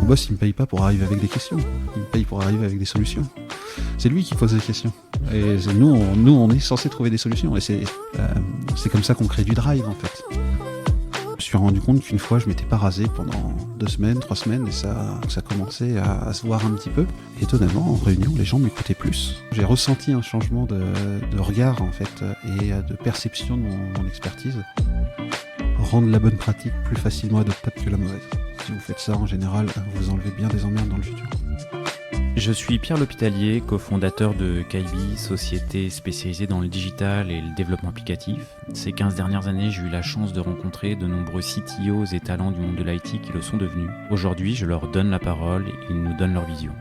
Mon boss, il me paye pas pour arriver avec des questions. Il me paye pour arriver avec des solutions. C'est lui qui pose des questions. Et nous, on est censé trouver des solutions. Et c'est comme ça qu'on crée du drive, en fait. Je me suis rendu compte qu'une fois, je m'étais pas rasé pendant 2 semaines, 3 semaines, et ça commençait à se voir un petit peu. Et étonnamment, en réunion, les gens m'écoutaient plus. J'ai ressenti un changement de regard, en fait, et de perception de mon expertise. Rendre la bonne pratique plus facilement adoptable que la mauvaise. Si vous faites ça, en général, vous enlevez bien des emmerdes dans le futur. Je suis Pierre L'Hôpitalier, cofondateur de Kaibi, société spécialisée dans le digital et le développement applicatif. Ces 15 dernières années, j'ai eu la chance de rencontrer de nombreux CTOs et talents du monde de l'IT qui le sont devenus. Aujourd'hui, je leur donne la parole et ils nous donnent leur vision.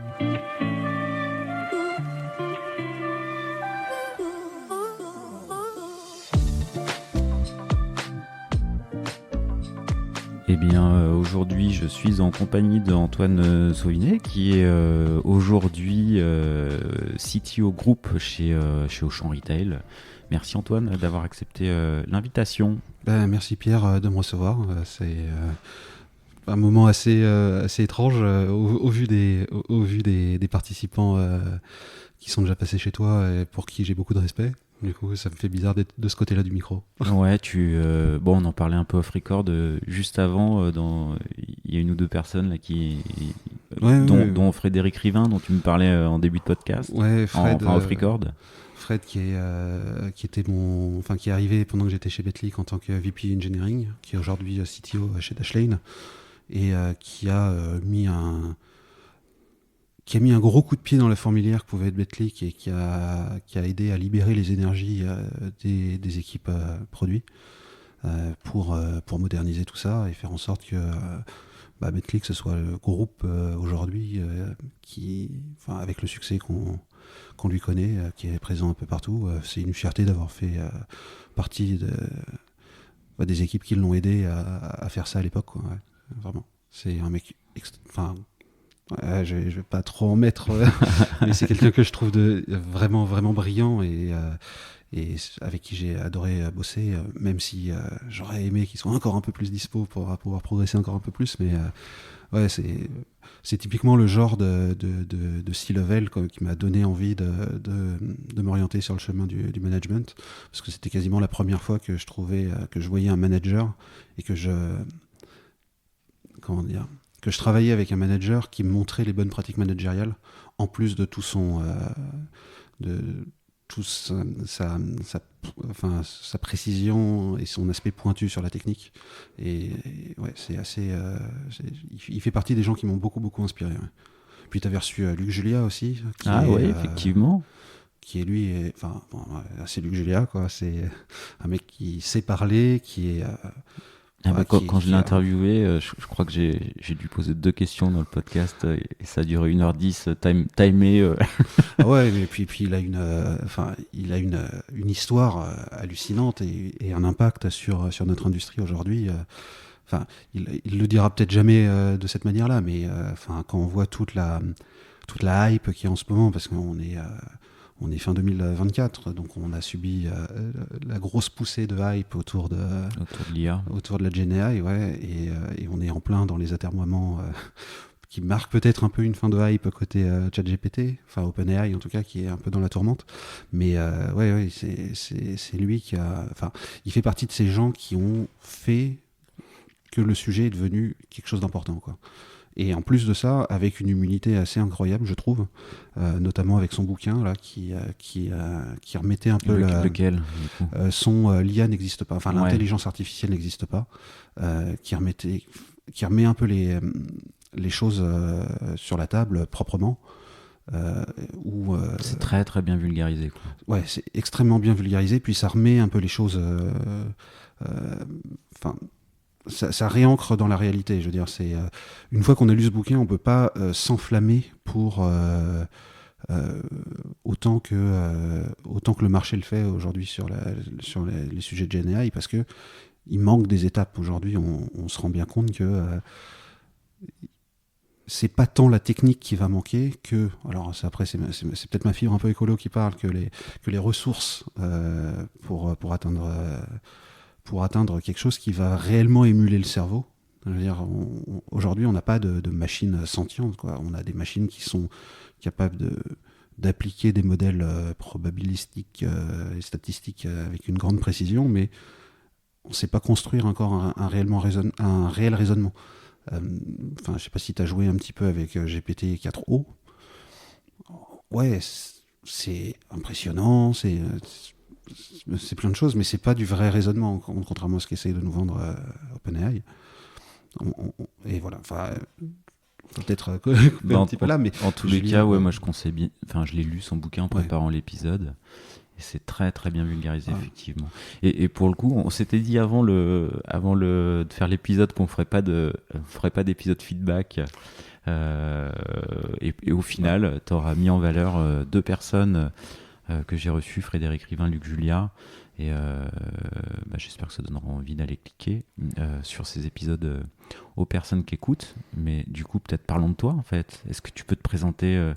Eh bien, aujourd'hui, je suis en compagnie d'Antoine Sauvinet, qui est aujourd'hui CTO Group chez Auchan Retail. Merci Antoine d'avoir accepté l'invitation. Merci Pierre de me recevoir. C'est un moment assez étrange au vu des participants qui sont déjà passés chez toi et pour qui j'ai beaucoup de respect. Du coup, ça me fait bizarre d'être de ce côté-là du micro. Ouais, bon, on en parlait un peu off record juste avant. Il y a une ou deux personnes là dont Frédéric Rivin, dont tu me parlais en début de podcast. Ouais, Fred. Off record. Fred qui est arrivé pendant que j'étais chez Betclic en tant que VP Engineering, qui est aujourd'hui CTO chez Dashlane et qui a mis un gros coup de pied dans la fourmilière que pouvait être Betclic et qui a aidé à libérer les énergies des équipes produits pour moderniser tout ça et faire en sorte que Betclic ce soit le groupe aujourd'hui avec le succès qu'on lui connaît, qui est présent un peu partout. C'est une fierté d'avoir fait partie des équipes qui l'ont aidé à faire ça à l'époque, quoi. Ouais, vraiment. C'est un mec je vais pas trop en mettre, mais c'est quelqu'un que je trouve vraiment, vraiment brillant et avec qui j'ai adoré bosser, même si j'aurais aimé qu'il soit encore un peu plus dispo pour pouvoir progresser encore un peu plus, mais ouais, c'est typiquement le genre de C-level qui m'a donné envie de m'orienter sur le chemin du management, parce que c'était quasiment la première fois que je trouvais que je voyais un manager et que je travaillais avec un manager qui me montrait les bonnes pratiques managériales, en plus de tout sa précision et son aspect pointu sur la technique. Et ouais, c'est assez. Il fait partie des gens qui m'ont beaucoup, beaucoup inspiré. Ouais. Puis tu avais reçu Luc Julia aussi. Effectivement. Qui est lui, c'est Luc Julia, quoi. C'est un mec qui sait parler, qui est. Quand je l'ai interviewé, je crois que j'ai dû poser 2 questions dans le podcast et ça a duré 1h10 timé. Ouais, mais puis il a une histoire hallucinante et un impact sur notre industrie aujourd'hui. Il le dira peut-être jamais de cette manière-là, mais quand on voit toute la hype qu'il y a en ce moment, parce qu'on est fin 2024, donc on a subi la grosse poussée de hype autour de l'IA, autour de la GenAI, ouais, et on est en plein dans les atermoiements qui marquent peut-être un peu une fin de hype côté ChatGPT, OpenAI en tout cas, qui est un peu dans la tourmente. Mais ouais, c'est lui qui il fait partie de ces gens qui ont fait que le sujet est devenu quelque chose d'important, quoi. Et en plus de ça, avec une humilité assez incroyable, je trouve, notamment avec son bouquin là, qui remettait un peu lequel l'IA n'existe pas, l'intelligence artificielle n'existe pas, qui remet un peu les choses sur la table proprement. C'est très très bien vulgarisé, quoi. Ouais, c'est extrêmement bien vulgarisé, puis ça remet un peu les choses. Ça réancre dans la réalité. Je veux dire, c'est une fois qu'on a lu ce bouquin, on peut pas s'enflammer pour autant que le marché le fait aujourd'hui sur les sujets de GenAI, parce que il manque des étapes. Aujourd'hui, on se rend bien compte que c'est pas tant la technique qui va manquer que, alors c'est peut-être ma fibre un peu écolo qui parle, que les ressources pour atteindre quelque chose qui va réellement émuler le cerveau, Je veux dire, aujourd'hui, on n'a pas de machines sentientes, quoi. On a des machines qui sont capables d'appliquer des modèles probabilistiques et statistiques avec une grande précision, mais on ne sait pas construire encore un réel raisonnement. Je ne sais pas si tu as joué un petit peu avec GPT-4o. Ouais, c'est impressionnant, c'est plein de choses, mais c'est pas du vrai raisonnement, contrairement à ce qu'essaye de nous vendre OpenAI. Et voilà, peut-être un petit peu là, mais en tous les cas, moi je conseille bien. Enfin, je l'ai lu son bouquin en préparant l'épisode. Et c'est très très bien vulgarisé, effectivement. Et pour le coup, on s'était dit avant de faire l'épisode qu'on ferait pas d'épisode feedback. Et au final, tu auras mis en valeur 2 personnes que j'ai reçues, Frédéric Rivin, Luc Julia. Et j'espère que ça donnera envie d'aller cliquer sur ces épisodes aux personnes qui écoutent. Mais du coup, peut-être parlons de toi, en fait. Est-ce que tu peux te présenter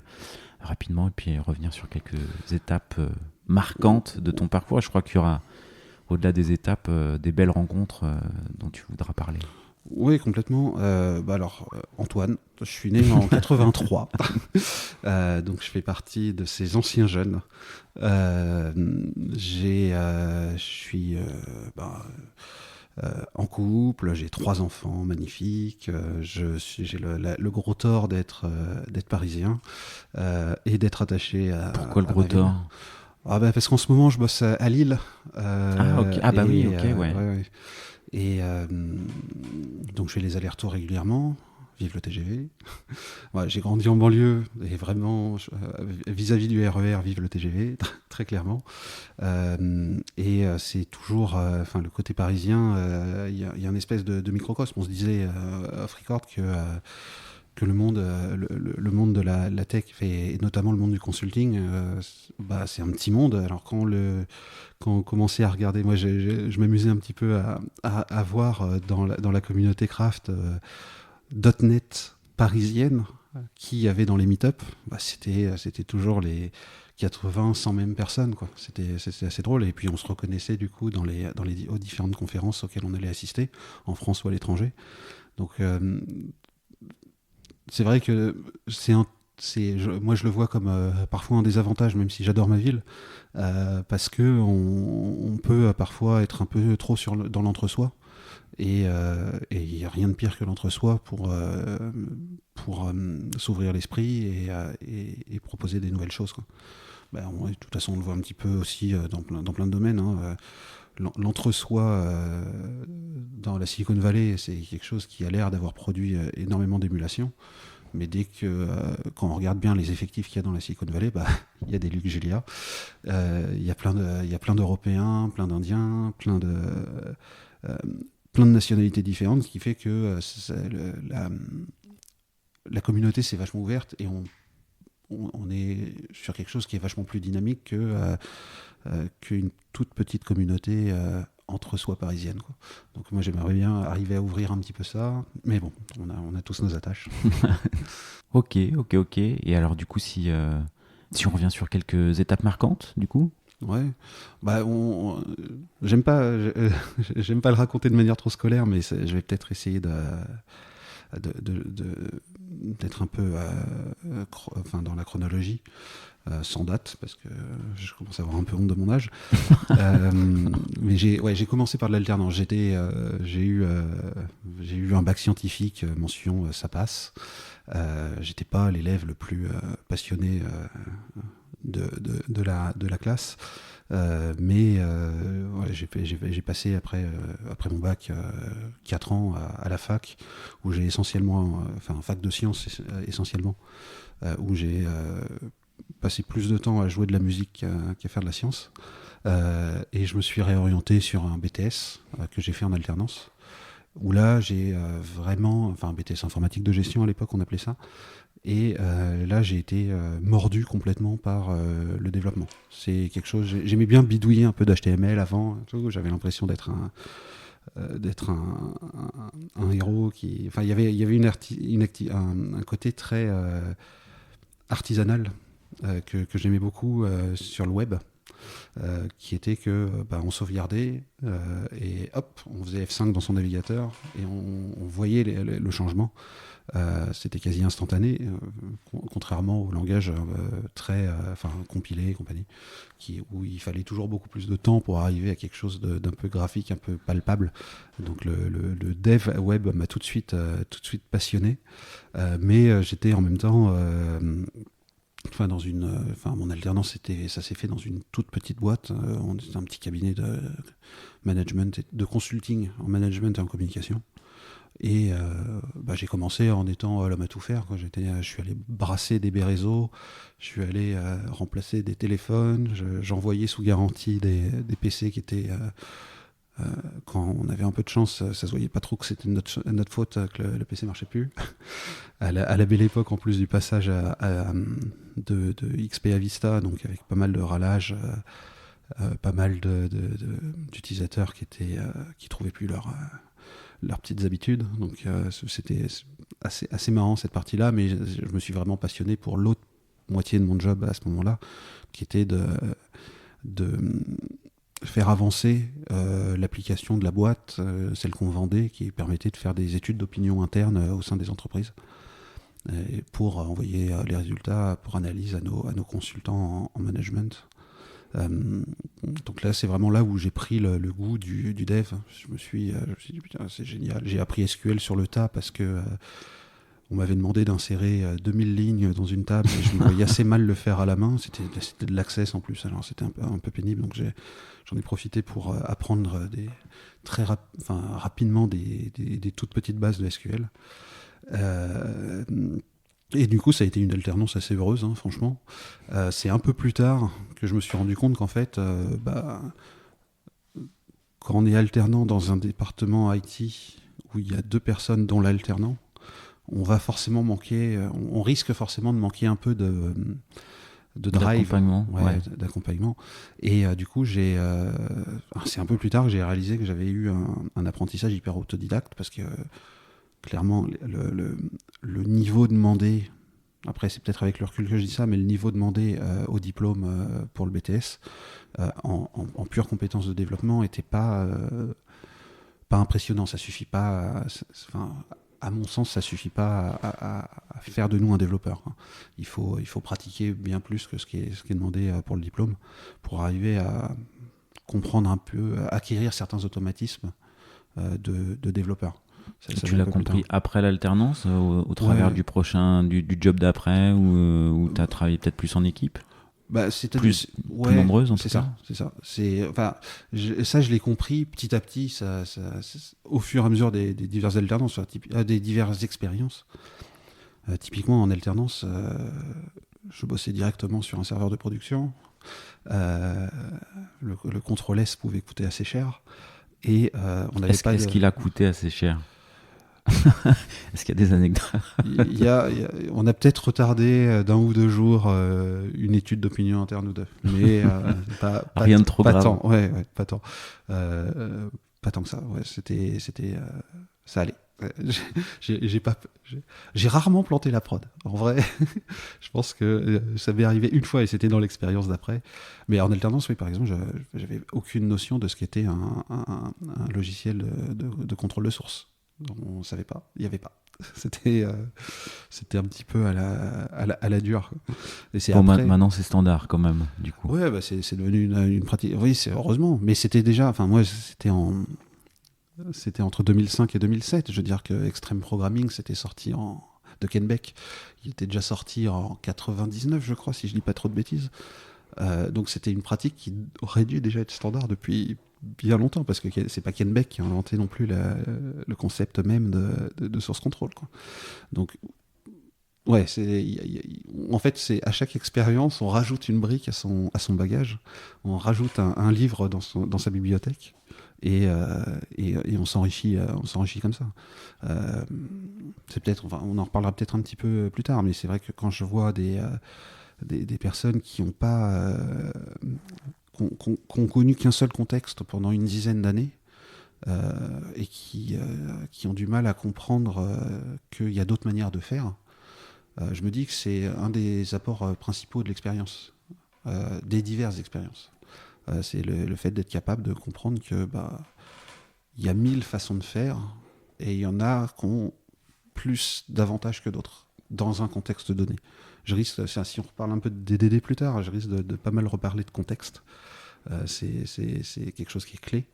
rapidement et puis revenir sur quelques étapes marquantes de ton parcours? Et je crois qu'il y aura, au-delà des étapes, des belles rencontres dont tu voudras parler. Oui, complètement. Antoine, je suis né en 83, donc je fais partie de ces anciens jeunes. Je suis en couple, j'ai 3 enfants magnifiques. J'ai le gros tort d'être parisien et d'être attaché à. Pourquoi le gros tort? Parce qu'en ce moment, je bosse à Lille. Ok. Ouais. Et donc je fais les allers-retours régulièrement, vive le TGV. J'ai grandi en banlieue et vraiment vis-à-vis du RER, vive le TGV, très clairement. C'est toujours, le côté parisien, il y a une espèce de microcosme. On se disait off record que le monde de la tech et notamment le monde du consulting, c'est un petit monde. Alors quand on commençait à regarder, moi je m'amusais un petit peu à voir dans la communauté craft .NET parisienne qui y avait dans les meet-up, c'était toujours les 80, 100 mêmes personnes, quoi. C'était assez drôle, et puis on se reconnaissait du coup dans les différentes conférences auxquelles on allait assister, en France ou à l'étranger. Donc c'est vrai que moi je le vois comme parfois un désavantage, même si j'adore ma ville, parce que on peut parfois être un peu trop dans l'entre-soi, et il n'y a rien de pire que l'entre-soi pour s'ouvrir l'esprit et proposer des nouvelles choses, quoi. De toute façon, on le voit un petit peu aussi dans plein de domaines, hein. L'entre-soi dans la Silicon Valley, c'est quelque chose qui a l'air d'avoir produit énormément d'émulation. Mais quand on regarde bien les effectifs qu'il y a dans la Silicon Valley, il y a des Luc Julia, il y a plein d'Européens, plein d'Indiens, plein de nationalités différentes, ce qui fait que la communauté s'est vachement ouverte, et on est sur quelque chose qui est vachement plus dynamique qu'une toute petite communauté entre soi parisienne, quoi. Donc moi j'aimerais bien arriver à ouvrir un petit peu ça, mais bon, on a tous nos attaches. Ok. Et alors du coup, si on revient sur quelques étapes marquantes, du coup. Ouais, j'aime pas le raconter de manière trop scolaire, mais je vais peut-être essayer d'être un peu dans la chronologie, sans date, parce que je commence à avoir un peu honte de mon âge. Mais j'ai commencé par de l'alternance. J'ai eu un bac scientifique, mention ça passe. J'étais pas l'élève le plus passionné de la classe, mais j'ai passé après mon bac 4 ans à la fac, où j'ai essentiellement, fac de sciences essentiellement, où j'ai passé plus de temps à jouer de la musique qu'à faire de la science, et je me suis réorienté sur un BTS que j'ai fait en alternance, où là j'ai vraiment, BTS informatique de gestion à l'époque on appelait ça. Et là, j'ai été mordu complètement par le développement. C'est quelque chose. J'aimais bien bidouiller un peu d'HTML avant. J'avais l'impression d'être un héros qui. Enfin, il y avait un côté très artisanal que j'aimais beaucoup sur le web. qui était que on sauvegardait et hop, on faisait F5 dans son navigateur et on voyait le changement. C'était quasi instantané, contrairement au langage très compilé et compagnie, où il fallait toujours beaucoup plus de temps pour arriver à quelque chose d'un peu graphique, un peu palpable. Donc le dev web m'a tout de suite passionné, mais j'étais en même temps mon alternance, ça s'est fait dans une toute petite boîte. C'était un petit cabinet de management, de consulting en management et en communication. Et j'ai commencé en étant l'homme à tout faire. Je suis allé brasser des baies réseaux, je suis allé remplacer des téléphones, j'envoyais sous garantie des PC qui étaient... quand on avait un peu de chance, ça se voyait pas trop que c'était notre faute que le PC marchait plus. à la belle époque, en plus du passage de XP à Vista, donc avec pas mal de râlages, pas mal d'utilisateurs qui trouvaient plus leurs petites habitudes. Donc c'était assez marrant cette partie-là, mais je me suis vraiment passionné pour l'autre moitié de mon job à ce moment-là, qui était de faire avancer l'application de la boîte, celle qu'on vendait, qui permettait de faire des études d'opinion interne au sein des entreprises, et pour envoyer les résultats pour analyse à nos consultants en management. Donc là, c'est vraiment là où j'ai pris le goût du dev. Je me suis dit, putain, c'est génial. J'ai appris SQL sur le tas parce que on m'avait demandé d'insérer 2000 lignes dans une table et je me voyais assez mal le faire à la main. C'était de l'Access en plus, alors c'était un peu pénible. Donc j'en ai profité pour apprendre rapidement des toutes petites bases de SQL. Et du coup, ça a été une alternance assez heureuse, hein, franchement. C'est un peu plus tard que je me suis rendu compte qu'en fait, quand on est alternant dans un département IT où il y a 2 personnes dont l'alternant, on va forcément manquer, on risque forcément de manquer un peu de drive, d'accompagnement. Et du coup, c'est un peu plus tard que j'ai réalisé que j'avais eu un apprentissage hyper autodidacte parce que clairement, le niveau demandé, après c'est peut-être avec le recul que je dis ça, mais le niveau demandé au diplôme pour le BTS en pure compétence de développement n'était pas impressionnant. Ça suffit pas, à mon sens, ça suffit pas à faire de nous un développeur. Il faut pratiquer bien plus que ce qui est demandé pour le diplôme pour arriver à comprendre un peu, acquérir certains automatismes de développeur. Tu l'as compris après l'alternance, au travers du job d'après, où tu as travaillé peut-être plus en équipe, plus nombreuse en tout cas. C'est ça. Ça, je l'ai compris petit à petit, au fur et à mesure des diverses alternances, des diverses expériences. Typiquement en alternance, je bossais directement sur un serveur de production. Le contrôle S pouvait coûter assez cher. Et on n'avait pas. Est-ce qu'il a coûté assez cher? Est-ce qu'il y a des anecdotes? On a peut-être retardé d'1 ou 2 jours une étude d'opinion interne ou deux, mais rien de trop grave. Tant, pas tant. Pas tant que ça. Ouais, c'était, ça allait. J'ai rarement planté la prod. En vrai, je pense que ça m'est arrivé une fois et c'était dans l'expérience d'après. Mais en alternance, oui, par exemple, j'avais aucune notion de ce qu'était un logiciel de contrôle de source. On savait pas, il y avait pas. C'était un petit peu à la dure. Et c'est après... Maintenant c'est standard quand même, du coup. Ouais, c'est devenu une pratique. Oui, c'est heureusement. Mais c'était déjà, moi c'était entre 2005 et 2007. Je veux dire que Extreme Programming, c'était sorti de Ken Beck. Il était déjà sorti en 99, je crois, si je dis pas trop de bêtises. Donc c'était une pratique qui aurait dû déjà être standard depuis bien longtemps, parce que c'est pas Ken Beck qui a inventé non plus le concept même de source control, quoi. Donc ouais, en fait, c'est à chaque expérience, on rajoute une brique à son bagage, on rajoute un livre dans sa bibliothèque, et on s'enrichit comme ça. C'est peut-être, on en reparlera peut-être un petit peu plus tard, mais c'est vrai que quand je vois des personnes qui n'ont pas qu'on connu qu'un seul contexte pendant une dizaine d'années et qui ont du mal à comprendre qu'il y a d'autres manières de faire, je me dis que c'est un des apports principaux de l'expérience, des diverses expériences. C'est le fait d'être capable de comprendre que il y a 1000 façons de faire et il y en a qui ont plus d'avantages que d'autres dans un contexte donné. Je risque, si on reparle un peu de DDD plus tard, je risque de pas mal reparler de contexte. C'est quelque chose qui est clé.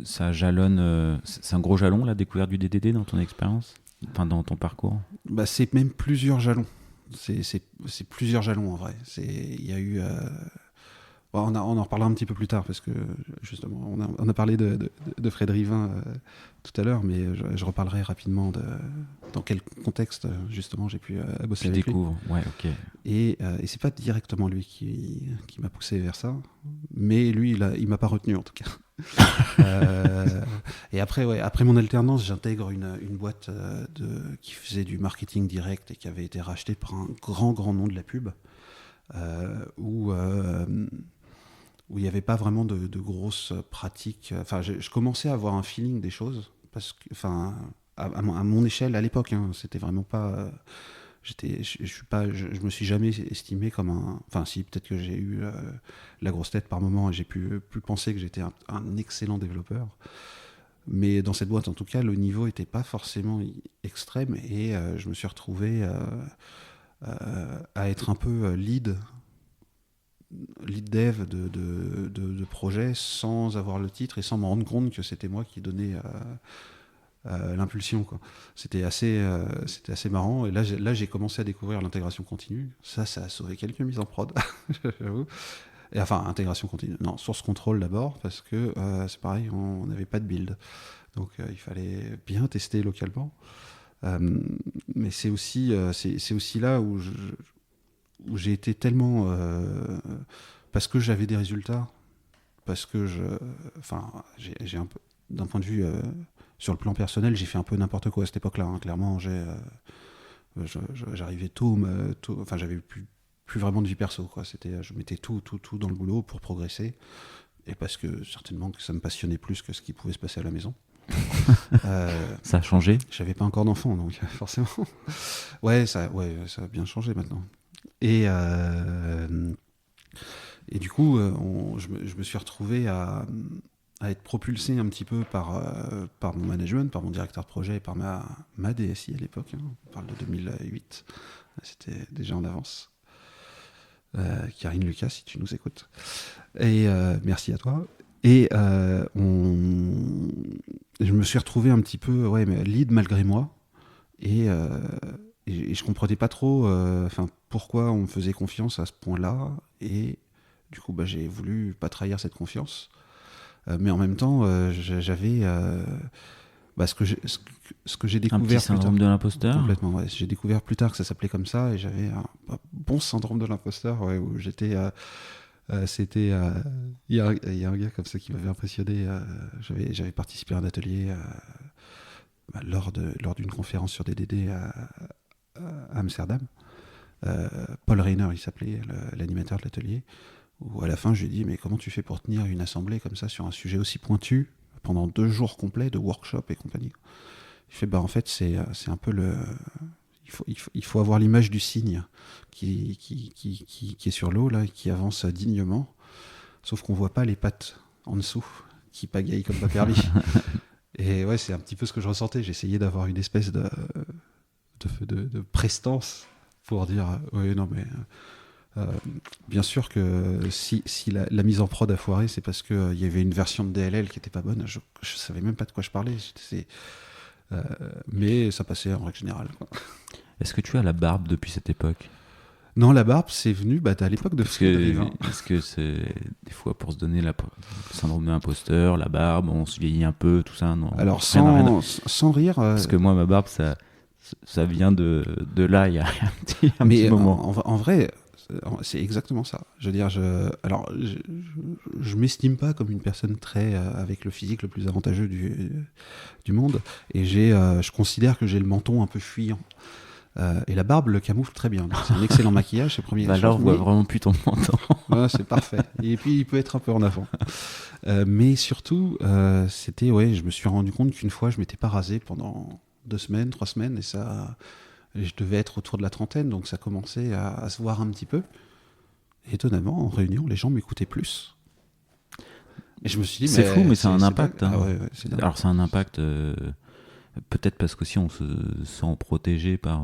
Ça jalonne. C'est un gros jalon, la découverte du DDD dans ton expérience, dans ton parcours. C'est même plusieurs jalons. C'est plusieurs jalons en vrai. Il y a eu. On en reparlera un petit peu plus tard parce que justement, on a parlé de Fred Rivin tout à l'heure, mais je reparlerai rapidement dans quel contexte justement j'ai pu bosser avec lui. Ouais, ok. Et c'est pas directement lui qui m'a poussé vers ça, mais lui, il m'a pas retenu en tout cas. Et après mon alternance, j'intègre une boîte qui faisait du marketing direct et qui avait été rachetée par un grand nom de la pub, où il n'y avait pas vraiment de grosses pratiques. Enfin, je commençais à avoir un feeling des choses, parce que, enfin, à mon échelle à l'époque, c'était vraiment pas. Je me suis jamais estimé comme un. Enfin, si, peut-être que j'ai eu la grosse tête par moment et j'ai pu penser que j'étais un excellent développeur. Mais dans cette boîte, en tout cas, le niveau n'était pas forcément extrême et je me suis retrouvé à être un peu lead dev de projet sans avoir le titre et sans me rendre compte que c'était moi qui donnais l'impulsion, quoi. C'était assez marrant. Et là, j'ai commencé à découvrir l'intégration continue. Ça a sauvé quelques mises en prod, j'avoue. Et enfin, intégration continue. Non, source control d'abord, parce que c'est pareil, on n'avait pas de build. Donc il fallait bien tester localement. Mais c'est aussi là où j'ai été tellement parce que j'avais des résultats, parce que j'ai un peu, d'un point de vue sur le plan personnel, j'ai fait un peu n'importe quoi à cette époque-là, clairement. J'arrivais tôt, enfin j'avais plus vraiment de vie perso, quoi. Je mettais tout dans le boulot pour progresser, et parce que certainement que ça me passionnait plus que ce qui pouvait se passer à la maison. Ça a changé. J'avais pas encore d'enfant, donc forcément. Ça a bien changé maintenant. Et du coup, je me suis retrouvé à être propulsé un petit peu par mon management, par mon directeur de projet et par ma DSI à l'époque. On parle de 2008. C'était déjà en avance. Karine Lucas, si tu nous écoutes. Et merci à toi. Et je me suis retrouvé un petit peu lead malgré moi. Et je comprenais pas trop pourquoi on me faisait confiance à ce point-là. Et du coup, j'ai voulu pas trahir cette confiance. Mais en même temps, j'avais ce que j'ai découvert. Un petit syndrome de l'imposteur. Complètement, ouais. J'ai découvert plus tard que ça s'appelait comme ça, et j'avais un bon syndrome de l'imposteur, où j'étais. Il y a un gars comme ça qui m'avait impressionné. J'avais participé à un atelier lors d'une conférence sur DDD à Amsterdam. Paul Reiner, il s'appelait, l'animateur de l'atelier. Où à la fin, je lui ai dit, mais comment tu fais pour tenir une assemblée comme ça sur un sujet aussi pointu pendant 2 jours complets de workshop et compagnie? Il fait, en fait, c'est un peu il faut avoir l'image du cygne qui est sur l'eau, là, qui avance dignement, sauf qu'on voit pas les pattes en dessous, qui pagaillent comme pas permis. Et ouais, c'est un petit peu ce que je ressentais. J'essayais d'avoir une espèce de prestance pour dire, oui, non, mais... bien sûr que si la mise en prod a foiré, c'est parce qu'il y avait une version de DLL qui était pas bonne. Je savais même pas de quoi je parlais. Mais ça passait en règle générale, quoi. Est-ce que tu as la barbe depuis cette époque? Non, la barbe, c'est venu à l'époque de Frédéric. Est-ce que c'est des fois pour se donner le syndrome de l'imposteur, la barbe, on se vieillit un peu, tout ça? Non. Alors sans rire. Parce que moi, ma barbe, ça vient de là, il y a un petit moment. En vrai, c'est exactement ça. Je veux dire, je m'estime pas comme une personne très avec le physique le plus avantageux du monde, et je considère que j'ai le menton un peu fuyant. Et la barbe le camoufle très bien. C'est un excellent maquillage, c'est premier. Alors, on voit vraiment plus ton menton. Ouais, c'est parfait. Et puis, il peut être un peu en avant. Mais surtout, je me suis rendu compte qu'une fois, je m'étais pas rasé pendant 2 semaines, 3 semaines, et ça, je devais être autour de la trentaine, donc ça commençait à se voir un petit peu. étonnamment, en réunion, les gens m'écoutaient plus. Et je me suis dit, c'est fou, mais c'est un impact. Ah ouais, c'est dingue. Alors c'est un impact, peut-être parce qu'aussi on se sent protégé par...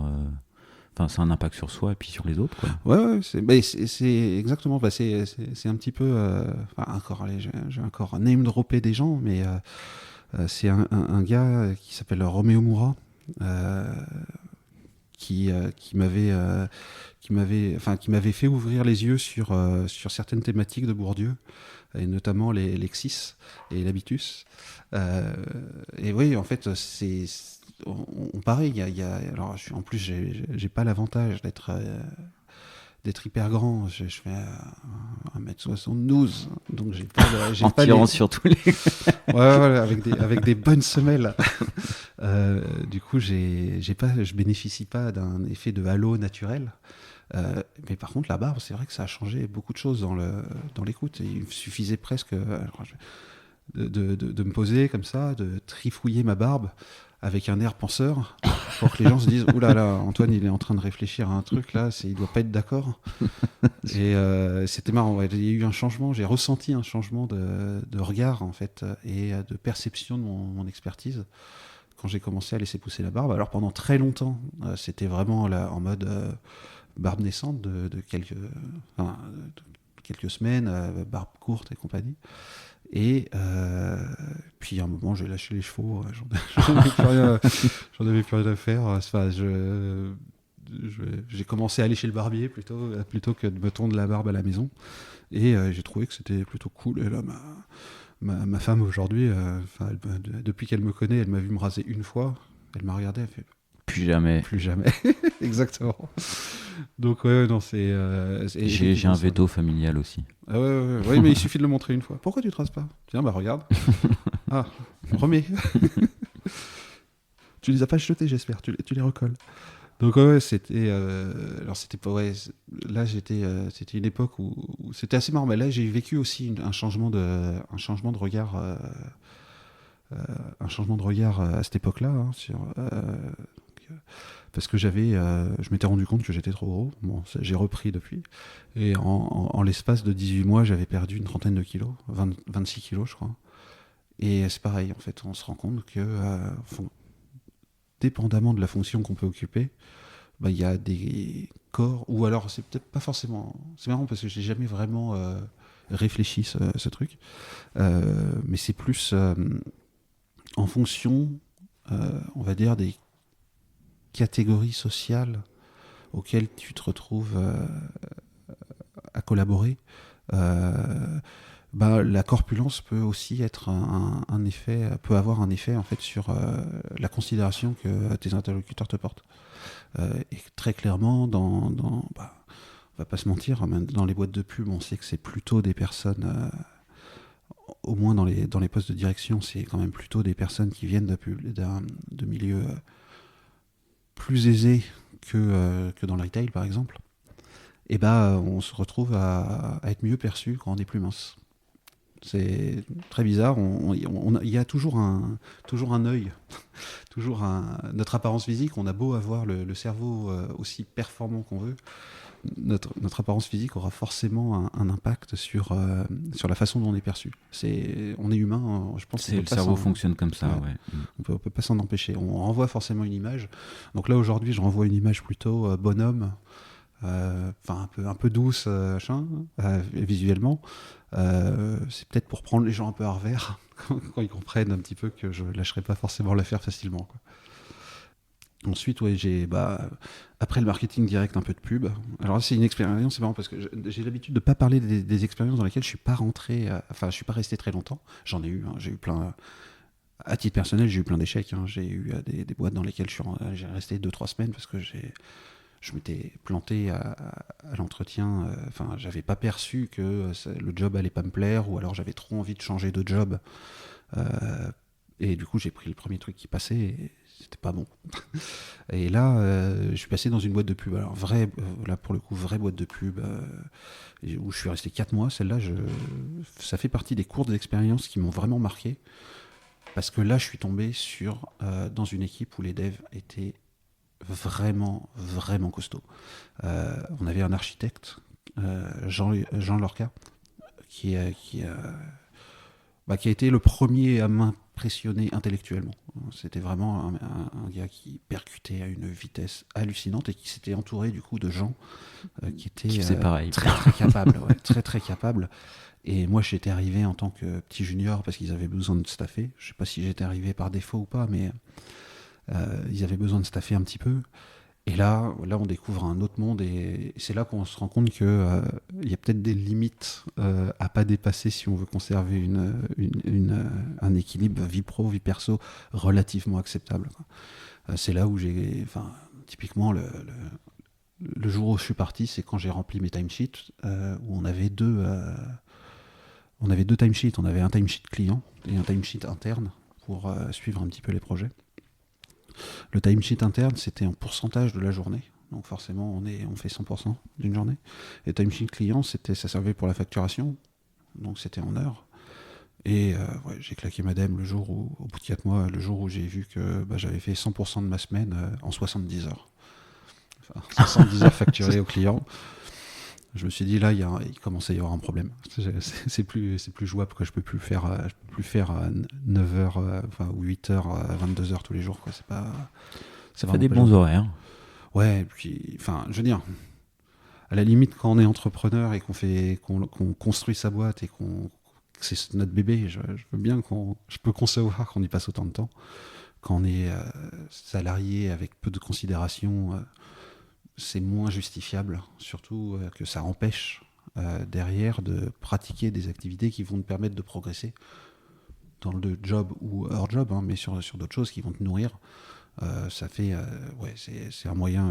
Enfin, c'est un impact sur soi et puis sur les autres, quoi. Ouais, c'est exactement. C'est un petit peu. Encore, allez, j'ai encore name droppé des gens, mais c'est un gars qui s'appelle Roméo Moura, qui m'avait fait ouvrir les yeux sur certaines thématiques de Bourdieu, et notamment les Lexis et l'habitus. Et oui, en fait, pareil, alors en plus, j'ai pas l'avantage d'être hyper grand. Je fais 1m72, donc j'ai pas tirant sur tous les... ouais, avec des bonnes semelles. Du coup, je bénéficie pas d'un effet de halo naturel. Mais par contre, la barbe, c'est vrai que ça a changé beaucoup de choses dans l'écoute. Il suffisait presque de me poser comme ça, de trifouiller ma barbe avec un air penseur pour que les gens se disent « Ouh là là, Antoine, il est en train de réfléchir à un truc là, il doit pas être d'accord. » Et c'était marrant, ouais. Il y a eu un changement, j'ai ressenti un changement de regard en fait, et de perception de mon expertise quand j'ai commencé à laisser pousser la barbe. Alors pendant très longtemps, c'était vraiment là, en mode barbe naissante de quelques semaines, barbe courte et compagnie. Et puis à un moment, j'ai lâché les chevaux, j'en avais plus rien à faire. Enfin, j'ai commencé à aller chez le barbier plutôt que de me tondre la barbe à la maison. Et j'ai trouvé que c'était plutôt cool. Et là, ma femme aujourd'hui, depuis qu'elle me connaît, elle m'a vu me raser une fois. Elle m'a regardé, elle fait plus jamais. Plus jamais. Exactement. Donc ouais, non, c'est. J'ai un veto familial aussi. Ah ouais, mais il suffit de le montrer une fois. Pourquoi tu te rases pas? Tiens, bah regarde. Ah, remets. Tu les as pas jetés, j'espère. Tu les recolles. Donc ouais, c'était. Alors c'était pas. Ouais, là c'était une époque où c'était assez marrant. Mais là j'ai vécu aussi un changement de regard. Un changement de regard à cette époque-là, hein, parce que je m'étais rendu compte que j'étais trop gros. Bon, j'ai repris depuis. Et en l'espace de 18 mois, j'avais perdu une trentaine de kilos, 26 kilos, je crois. Et c'est pareil, en fait, on se rend compte que, dépendamment de la fonction qu'on peut occuper, il y a des corps, ou alors c'est peut-être pas forcément. C'est marrant parce que j'ai jamais vraiment réfléchi ce truc. Mais c'est plus en fonction, on va dire, des catégories sociales auxquelles tu te retrouves à collaborer. La corpulence peut aussi être peut avoir un effet en fait sur la considération que tes interlocuteurs te portent. Et très clairement, on va pas se mentir, dans les boîtes de pub, on sait que c'est plutôt des personnes, au moins dans les postes de direction, c'est quand même plutôt des personnes qui viennent de milieux plus aisés que dans le retail, par exemple. Et on se retrouve à être mieux perçu quand on est plus mince. C'est très bizarre. Il y a toujours un œil, notre apparence physique. On a beau avoir le cerveau aussi performant qu'on veut, notre apparence physique aura forcément un impact sur la façon dont on est perçu. On est humain, je pense. Le cerveau fonctionne comme ça, ouais. On peut pas s'en empêcher. On renvoie forcément une image. Donc là aujourd'hui, je renvoie une image plutôt bonhomme. Un peu douce visuellement. C'est peut-être pour prendre les gens un peu à revers quand ils comprennent un petit peu que je lâcherai pas forcément l'affaire facilement, quoi. Ensuite, j'ai après le marketing direct, un peu de pub. Alors là, c'est une expérience, c'est marrant parce que j'ai l'habitude de pas parler des expériences dans lesquelles je suis pas rentré, je suis pas resté très longtemps. J'en ai eu, hein, j'ai eu plein. À titre personnel, j'ai eu plein d'échecs. Hein. J'ai eu des boîtes dans lesquelles j'ai resté 2-3 semaines parce que je m'étais planté à l'entretien. J'avais pas perçu que le job allait pas me plaire, ou alors j'avais trop envie de changer de job. Et du coup, j'ai pris le premier truc qui passait et c'était pas bon. Et là, je suis passé dans une boîte de pub. Alors, là, pour le coup, vraie boîte de pub, où je suis resté 4 mois. Celle-là, ça fait partie des courtes expériences qui m'ont vraiment marqué. Parce que là, je suis tombé dans une équipe où les devs étaient vraiment, vraiment costaud. On avait un architecte Jean Lorca, qui a été le premier à m'impressionner intellectuellement. C'était vraiment un gars qui percutait à une vitesse hallucinante et qui s'était entouré du coup de gens qui étaient pareil. très très capables, très très capables. Et moi j'étais arrivé en tant que petit junior parce qu'ils avaient besoin de staffer. Je sais pas si j'étais arrivé par défaut ou pas, mais ils avaient besoin de staffer un petit peu. Et là, on découvre un autre monde et c'est là qu'on se rend compte qu'il y a peut-être des limites à pas dépasser si on veut conserver un équilibre vie pro, vie perso relativement acceptable. C'est là où typiquement, le jour où je suis parti, c'est quand j'ai rempli mes timesheets, où on avait deux timesheets. On avait un timesheet client et un timesheet interne pour suivre un petit peu les projets. Le timesheet interne, c'était en pourcentage de la journée. Donc forcément, on fait 100% d'une journée. Et le timesheet client, ça servait pour la facturation. Donc c'était en heures. Et j'ai claqué madame le jour où, au bout de 4 mois, le jour où j'ai vu que j'avais fait 100% de ma semaine en 70 heures. Enfin, 70 heures facturées au client. Je me suis dit, là, il commençait à y avoir un problème. C'est plus jouable, quoi. Je peux plus faire 9h, ou 8h, 22h tous les jours, quoi. Ça fait des bons horaires. Ouais, puis, je veux dire, à la limite, quand on est entrepreneur et qu'on construit sa boîte et que c'est notre bébé, je veux bien je peux concevoir qu'on y passe autant de temps. Quand on est salarié avec peu de considération, c'est moins justifiable, surtout que ça empêche derrière de pratiquer des activités qui vont te permettre de progresser dans le job ou hors job, mais sur d'autres choses qui vont te nourrir. Ça fait, c'est un moyen.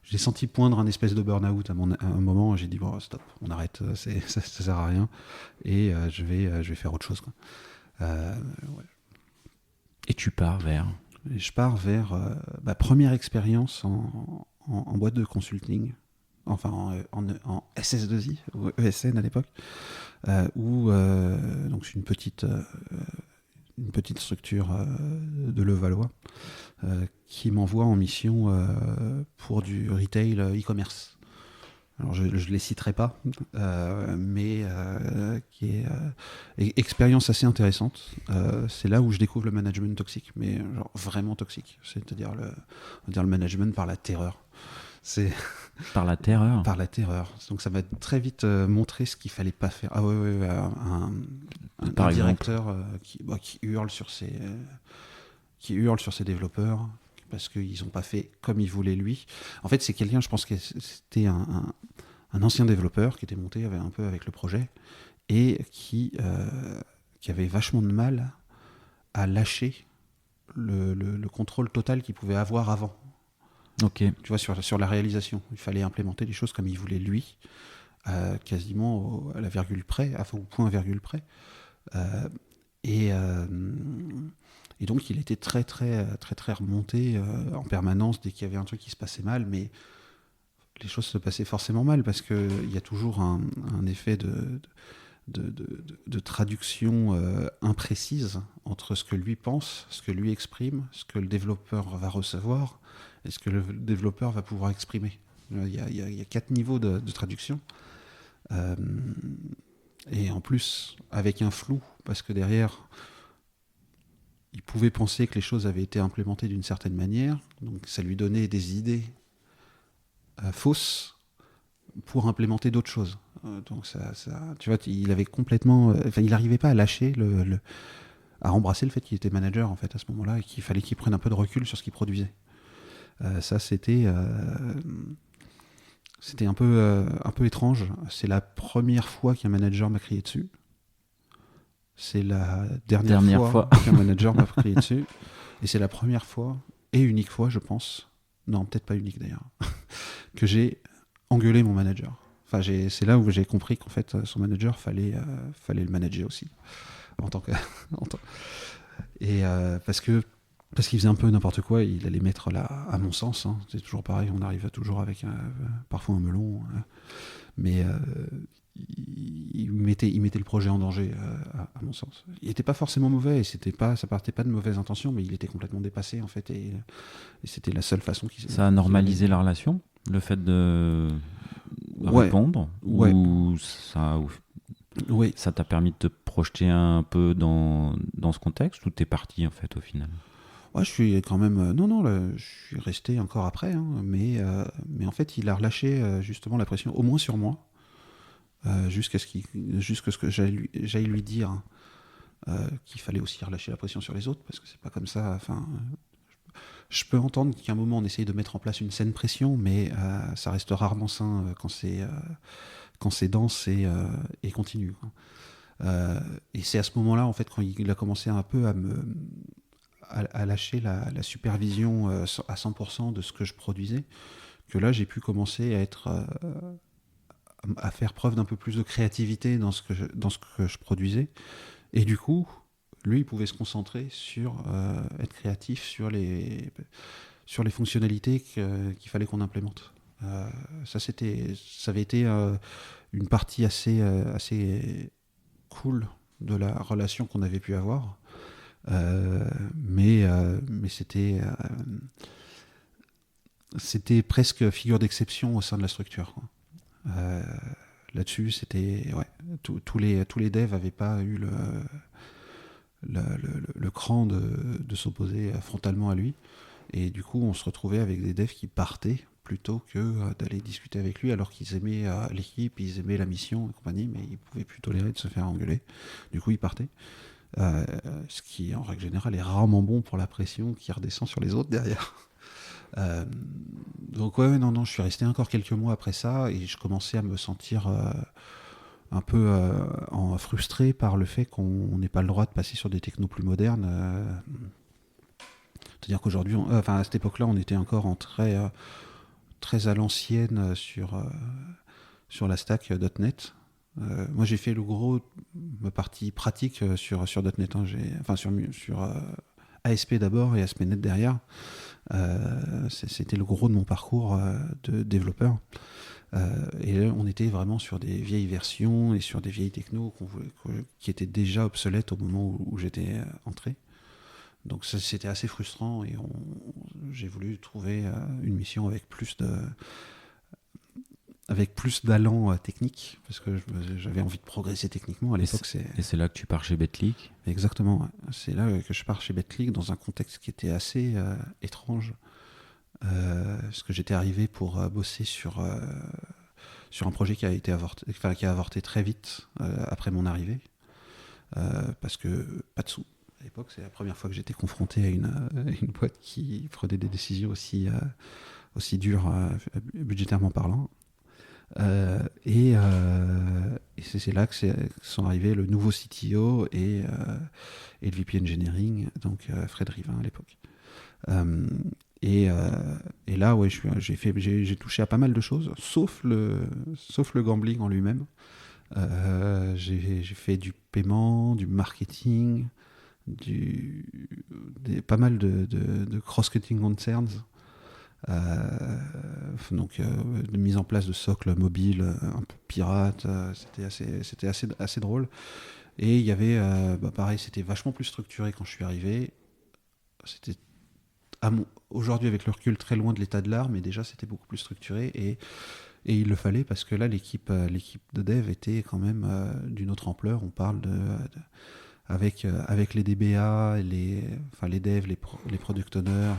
J'ai senti poindre un espèce de burn-out à un moment. J'ai dit bon, stop, on arrête, ça sert à rien, et je vais faire autre chose, quoi. Et tu pars vers Je pars vers ma première expérience en boîte de consulting, enfin en SS2I ou ESN à l'époque, donc c'est une petite structure de Levallois qui m'envoie en mission pour du retail e-commerce. Alors je ne les citerai pas, mais qui est expérience assez intéressante. C'est là où je découvre le management toxique, mais genre vraiment toxique. C'est-à-dire on va dire le management par la terreur. Par la terreur. Par la terreur. Donc ça m'a très vite montré ce qu'il fallait pas faire. Ah ouais, un directeur qui hurle sur ses développeurs parce qu'ils n'ont pas fait comme il voulait lui. En fait, c'est quelqu'un, je pense que c'était un ancien développeur qui était monté un peu avec le projet et qui avait vachement de mal à lâcher le contrôle total qu'il pouvait avoir avant. Ok. Tu vois, sur la réalisation. Il fallait implémenter les choses comme il voulait lui, quasiment à la virgule près, au point virgule près. Et donc il était très très très très remonté en permanence dès qu'il y avait un truc qui se passait mal, mais les choses se passaient forcément mal parce qu'il y a toujours un effet de traduction imprécise entre ce que lui pense, ce que lui exprime, ce que le développeur va recevoir et ce que le développeur va pouvoir exprimer. Il y a 4 niveaux de traduction. Et en plus, avec un flou, parce que derrière, il pouvait penser que les choses avaient été implémentées d'une certaine manière, donc ça lui donnait des idées fausses pour implémenter d'autres choses. Donc tu vois, il avait complètement, il n'arrivait pas à lâcher à embrasser le fait qu'il était manager en fait à ce moment-là et qu'il fallait qu'il prenne un peu de recul sur ce qu'il produisait. Ça c'était un peu étrange. C'est la première fois qu'un manager m'a crié dessus. C'est la dernière fois qu'un manager m'a crié dessus. Et c'est la première fois, et unique fois, je pense, non, peut-être pas unique d'ailleurs, que j'ai engueulé mon manager. Enfin, c'est là où j'ai compris qu'en fait, son manager, fallait le manager aussi. Et parce qu'il faisait un peu n'importe quoi, il allait mettre là, à mon sens, c'est toujours pareil, on arrive toujours avec parfois un melon, mais il mettait le projet en danger, à mon sens. Il n'était pas forcément mauvais, et ça partait pas de mauvaises intentions, mais il était complètement dépassé en fait, et c'était la seule façon Ça a normalisé la relation, le fait de Ouais, répondre, ouais, ou oui. ça t'a permis de te projeter un peu dans ce contexte, ou t'es parti en fait au final? Ouais, je suis quand même. Non, non, je suis resté encore après, hein, mais en fait, il a relâché justement la pression, au moins sur moi, jusqu'à ce que j'aille lui dire qu'il fallait aussi relâcher la pression sur les autres, parce que c'est pas comme ça. Enfin, je peux entendre qu'à un moment on essaye de mettre en place une saine pression, mais ça reste rarement sain quand c'est dense et continu, quoi. Et c'est à ce moment-là, en fait, quand il a commencé un peu à lâcher la supervision à 100% de ce que je produisais, que là j'ai pu commencer à faire preuve d'un peu plus de créativité dans ce que je produisais. Et du coup, lui, il pouvait se concentrer sur être créatif sur les fonctionnalités qu'il fallait qu'on implémente. Ça avait été une partie assez cool de la relation qu'on avait pu avoir. Mais c'était presque figure d'exception au sein de la structure, quoi. Euh, Là-dessus, c'était ouais, tous les devs n'avaient pas eu le cran de s'opposer frontalement à lui. Et du coup, on se retrouvait avec des devs qui partaient plutôt que d'aller discuter avec lui, alors qu'ils aimaient l'équipe, ils aimaient la mission et compagnie, mais ils pouvaient plus tolérer de se faire engueuler. Du coup, ils partaient. Ce qui, en règle générale, est rarement bon pour la pression qui redescend sur les autres derrière. Euh, donc ouais, non, non, je suis resté encore quelques mois après ça et je commençais à me sentir un peu frustré par le fait qu'on n'ait pas le droit de passer sur des technos plus modernes. C'est-à-dire qu'aujourd'hui, enfin à cette époque-là, on était encore en très à l'ancienne sur la stack .NET. Moi, j'ai fait ma partie pratique sur .NET, hein. Enfin sur ASP d'abord et ASP.NET derrière. C'était le gros de mon parcours de développeur. Et là, on était vraiment sur des vieilles versions et sur des vieilles technos qui étaient déjà obsolètes au moment où j'étais entré. Donc c'était assez frustrant et j'ai voulu trouver une mission avec plus d'allant technique, parce que j'avais envie de progresser techniquement à l'époque. Et c'est là que tu pars chez Betclic? Exactement, ouais. C'est là que je pars chez Betclic dans un contexte qui était assez étrange. Parce que j'étais arrivé pour bosser sur un projet qui qui a avorté très vite après mon arrivée, parce que pas de sous. À l'époque, c'est la première fois que j'étais confronté à une boîte qui prenait des décisions aussi dures budgétairement parlant. Et c'est là que sont arrivés le nouveau CTO et le VP Engineering, donc Fred Rivin à l'époque. Et là, ouais, j'ai touché à pas mal de choses, sauf le gambling en lui-même. J'ai fait du paiement, du marketing, pas mal de cross-cutting concerns. Donc de mise en place de socles mobiles un peu pirates, c'était assez drôle. Et il y avait, pareil, c'était vachement plus structuré quand je suis arrivé. C'était aujourd'hui avec le recul très loin de l'état de l'art, mais déjà c'était beaucoup plus structuré et il le fallait parce que là l'équipe de dev était quand même d'une autre ampleur. On parle avec les DBA, les devs, les product owners,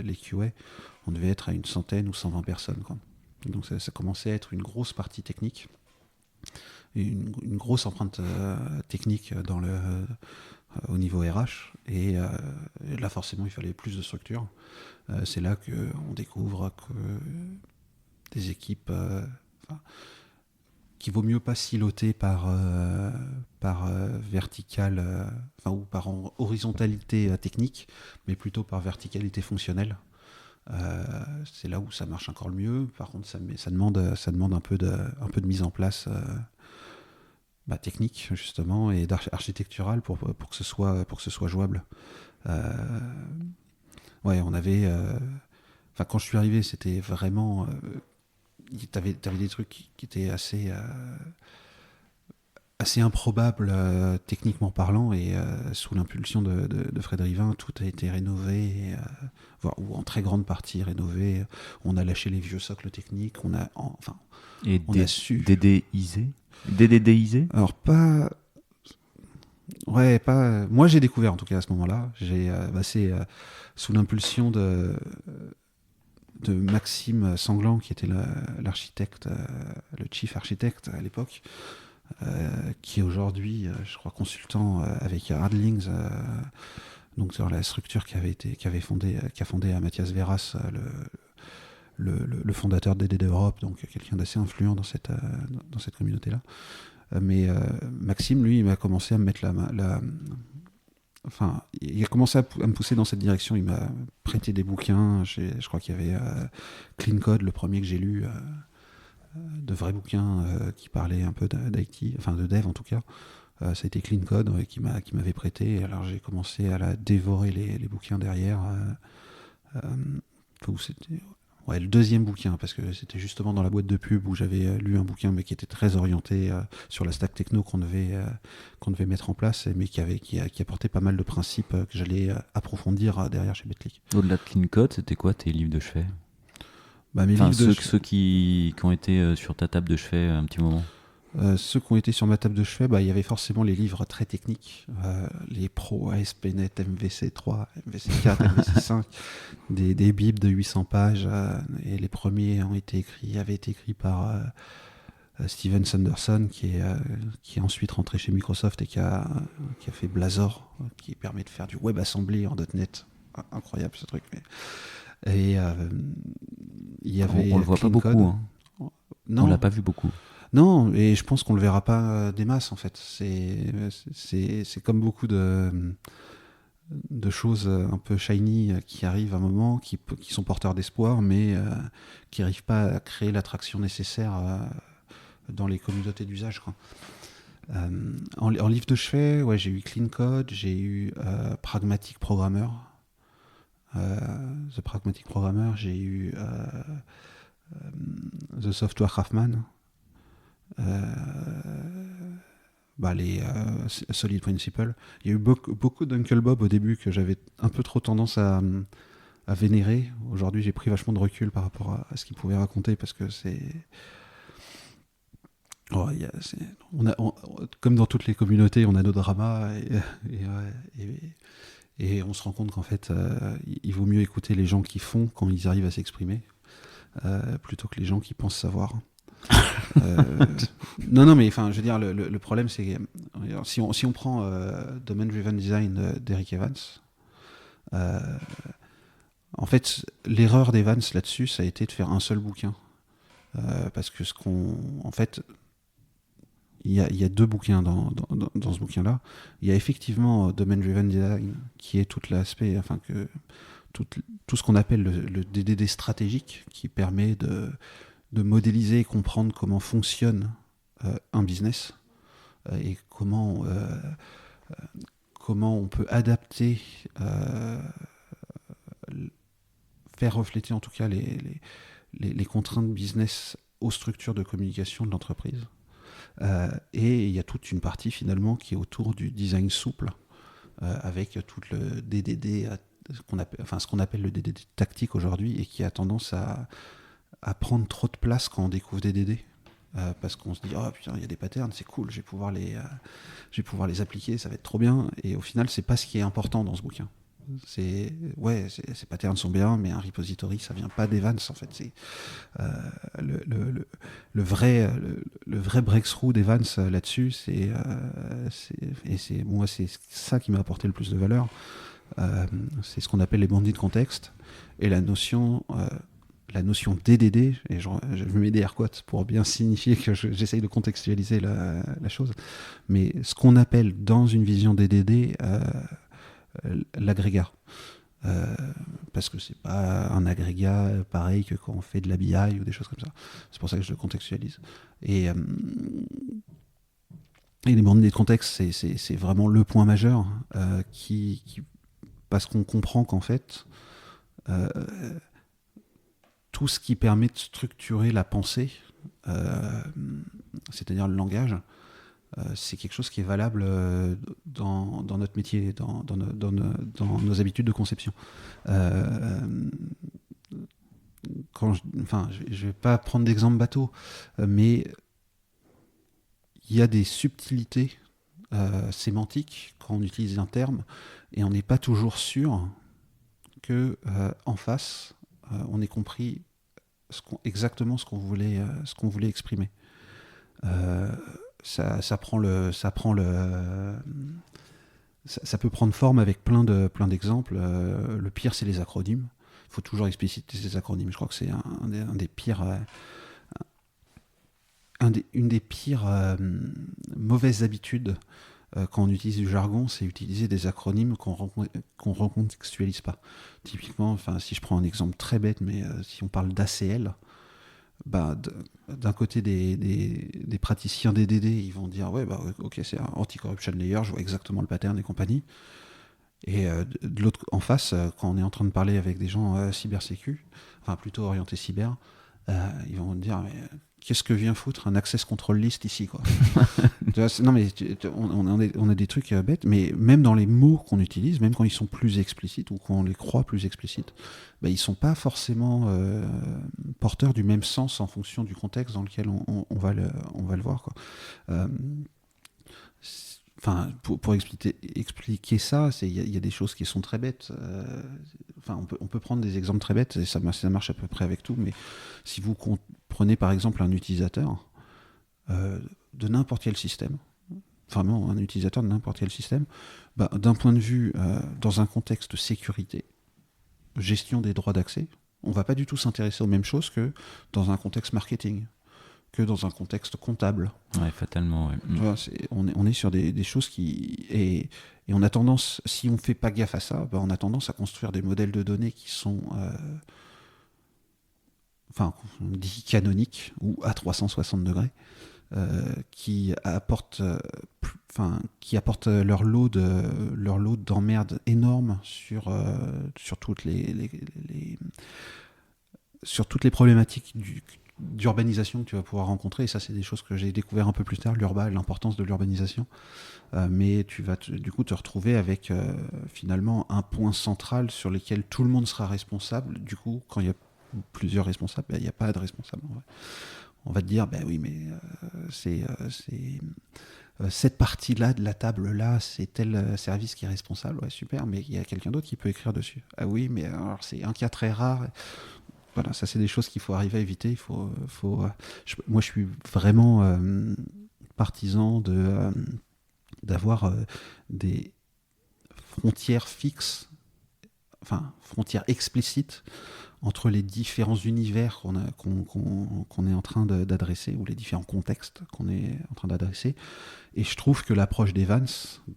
les QA, on devait être à une centaine ou 120 personnes, quoi. Donc ça commençait à être une grosse partie technique, une grosse empreinte technique au niveau RH. Et là forcément il fallait plus de structure. C'est là qu'on découvre que des équipes qu'il vaut mieux pas siloter par verticale, ou par horizontalité technique, mais plutôt par verticalité fonctionnelle. C'est là où ça marche encore le mieux. Par contre, ça demande un peu de mise en place technique justement et architecturale pour que ce soit jouable. Ouais, on avait. Quand je suis arrivé, c'était vraiment. T'avais des trucs qui étaient assez improbable techniquement parlant, et sous l'impulsion de Fred Rivin, tout a été rénové, ou en très grande partie rénové. On a lâché les vieux socles techniques, Et on a su. DDDisé. Alors pas. Ouais, pas. Moi, j'ai découvert en tout cas à ce moment-là. C'est sous l'impulsion de Maxime Sanglant, qui était l'architecte, le chief architecte à l'époque, qui est aujourd'hui, je crois, consultant avec Hardlings, donc sur la structure qui a fondé à Mathias Veras, le fondateur de DDD Europe, donc quelqu'un d'assez influent dans cette communauté-là. Mais Maxime, lui, il m'a commencé à me mettre il a commencé à me pousser dans cette direction. Il m'a prêté des bouquins. Je crois qu'il y avait Clean Code, le premier que j'ai lu, de vrais bouquins qui parlaient un peu d'IT, enfin de dev en tout cas. Ça a été Clean Code qui m'avait prêté. Alors j'ai commencé à dévorer les bouquins derrière. C'était le deuxième bouquin, parce que c'était justement dans la boîte de pub où j'avais lu un bouquin, mais qui était très orienté sur la stack techno qu'on devait mettre en place, mais qui apportait pas mal de principes que j'allais approfondir derrière chez Betclic. Au-delà de Clean Code, c'était quoi tes livres de chevet? Ceux qui ont été sur ta table de chevet un petit moment. Ceux qui ont été sur ma table de chevet, il y avait forcément les livres très techniques, les Pro, ASP.NET, MVC3, MVC4, MVC5, des bibs de 800 pages, et les premiers avaient été écrits par Steven Sanderson, qui est ensuite rentré chez Microsoft et qui a fait Blazor, qui permet de faire du WebAssembly en .NET. Incroyable ce truc. Et il y avait on le voit pas beaucoup. Hein. Non. On l'a pas vu beaucoup. Non, et je pense qu'on le verra pas des masses en fait. C'est comme beaucoup de choses un peu shiny qui arrivent à un moment, qui sont porteurs d'espoir, mais qui n'arrivent pas à créer l'attraction nécessaire dans les communautés d'usage, quoi. En livre de chevet, j'ai eu Clean Code, j'ai eu Pragmatic Programmer. The Pragmatic Programmer, j'ai eu The Software Craftsman. Les Solid Principle. Il y a eu beaucoup d'Uncle Bob au début que j'avais un peu trop tendance à vénérer. Aujourd'hui, j'ai pris vachement de recul par rapport à ce qu'il pouvait raconter, parce que comme dans toutes les communautés, on a nos dramas, et on se rend compte qu'en fait, il vaut mieux écouter les gens qui font quand ils arrivent à s'exprimer, plutôt que les gens qui pensent savoir. Non, mais enfin, je veux dire, le problème, c'est si on prend Domain Driven Design d'Eric Evans, en fait, l'erreur d'Evans là-dessus, ça a été de faire un seul bouquin, parce que en fait, il y a deux bouquins dans ce bouquin-là. Il y a effectivement Domain Driven Design, qui est tout l'aspect, tout ce qu'on appelle le DDD stratégique, qui permet de modéliser et comprendre comment fonctionne un business, et comment on peut adapter, faire refléter en tout cas les contraintes business aux structures de communication de l'entreprise. Et il y a toute une partie finalement qui est autour du design souple, avec tout le DDD, ce qu'on appelle le DDD tactique aujourd'hui, et qui a tendance à prendre trop de place quand on découvre des DD, parce qu'on se dit oh putain, il y a des patterns, c'est cool, je vais pouvoir les appliquer, ça va être trop bien. Et au final, c'est pas ce qui est important dans ce bouquin. Ces patterns sont bien, mais un repository, ça vient pas d'Evans en fait. C'est le vrai breakthrough d'Evans là-dessus, c'est ça qui m'a apporté le plus de valeur. C'est ce qu'on appelle les bandits de contexte, et la notion DDD, et je mets des air quotes pour bien signifier que j'essaye de contextualiser la chose, mais ce qu'on appelle dans une vision DDD l'agrégat, parce que c'est pas un agrégat pareil que quand on fait de la BI ou des choses comme ça. C'est pour ça que je le contextualise. Et les bandits de contexte, c'est vraiment le point majeur, parce qu'on comprend qu'en fait, tout ce qui permet de structurer la pensée, c'est-à-dire le langage, c'est quelque chose qui est valable dans notre métier, dans nos habitudes de conception. Je vais pas prendre d'exemple bateau, mais il y a des subtilités sémantiques quand on utilise un terme et on n'est pas toujours sûr que en face on ait compris exactement ce qu'on voulait exprimer. Ça peut prendre forme avec plein d'exemples. Le pire, c'est les acronymes. Il faut toujours expliciter ces acronymes. Je crois que c'est un des pires, une des pires mauvaises habitudes quand on utilise du jargon, c'est utiliser des acronymes qu'on recontextualise pas. Typiquement, si je prends un exemple très bête, mais si on parle d'ACL, d'un côté des praticiens des DD, ils vont dire ouais, ok, c'est un anti-corruption layer, je vois exactement le pattern et compagnie. Et de l'autre, en face, quand on est en train de parler avec des gens cybersécu, enfin plutôt orientés cyber, ils vont dire mais qu'est-ce que vient foutre un access control list ici, quoi. Non mais on a des trucs bêtes, mais même dans les mots qu'on utilise, même quand ils sont plus explicites ou qu'on les croit plus explicites, ils sont pas forcément porteurs du même sens en fonction du contexte dans lequel on va le voir, quoi. Pour expliquer ça, il y a des choses qui sont très bêtes. On peut prendre des exemples très bêtes, et ça marche à peu près avec tout, mais si vous prenez par exemple un utilisateur de n'importe quel système, vraiment un utilisateur de n'importe quel système, d'un point de vue, dans un contexte sécurité, gestion des droits d'accès, on ne va pas du tout s'intéresser aux mêmes choses que dans un contexte marketing, que dans un contexte comptable. Ouais, fatalement, ouais. Tu vois, on est sur des choses qui... Et on a tendance, si on ne fait pas gaffe à ça, on a tendance à construire des modèles de données qui sont... on dit canoniques, ou à 360 degrés, qui apportent leur lot d'emmerdes énormes sur toutes les problématiques d'urbanisation que tu vas pouvoir rencontrer, et ça c'est des choses que j'ai découvert un peu plus tard, l'importance de l'urbanisation, mais tu vas du coup te retrouver avec finalement un point central sur lequel tout le monde sera responsable. Du coup, quand il y a plusieurs responsables, il n'y a pas de responsable en vrai. On va te dire oui, mais c'est cette partie-là de la table-là, c'est tel service qui est responsable. Ouais, super, mais il y a quelqu'un d'autre qui peut écrire dessus. Ah oui, mais alors c'est un cas très rare. Voilà, ça c'est des choses qu'il faut arriver à éviter. Moi, je suis vraiment partisan d'avoir des frontières fixes, frontières explicites entre les différents univers qu'on est en train d'adresser, ou les différents contextes qu'on est en train d'adresser. Et je trouve que l'approche d'Evans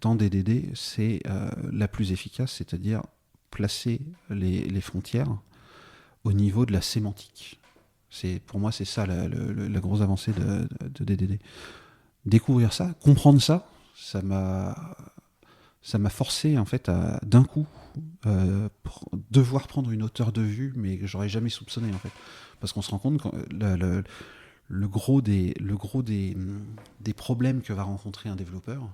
dans DDD, c'est la plus efficace, c'est-à-dire placer les frontières au niveau de la sémantique. Pour moi, c'est ça la grosse avancée de DDD. Découvrir ça, comprendre ça, ça m'a forcé en fait à d'un coup devoir prendre une hauteur de vue, mais que j'aurais jamais soupçonné en fait, parce qu'on se rend compte que le gros des problèmes que va rencontrer un développeur,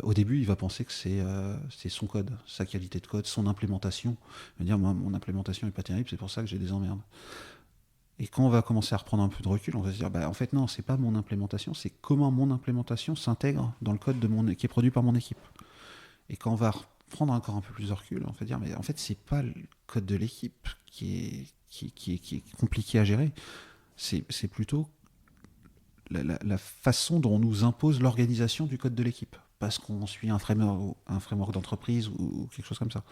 au début il va penser que c'est son code, sa qualité de code, son implémentation. Il va dire moi, mon implémentation est pas terrible, c'est pour ça que j'ai des emmerdes. Et quand on va commencer à reprendre un peu de recul, on va se dire en fait non, c'est pas mon implémentation, c'est comment mon implémentation s'intègre dans le code qui est produit par mon équipe. Et quand on va prendre encore un peu plus de recul, on va dire mais en fait c'est pas le code de l'équipe qui est compliqué à gérer, c'est plutôt la façon dont on nous impose l'organisation du code de l'équipe, parce qu'on suit un framework d'entreprise ou quelque chose comme ça.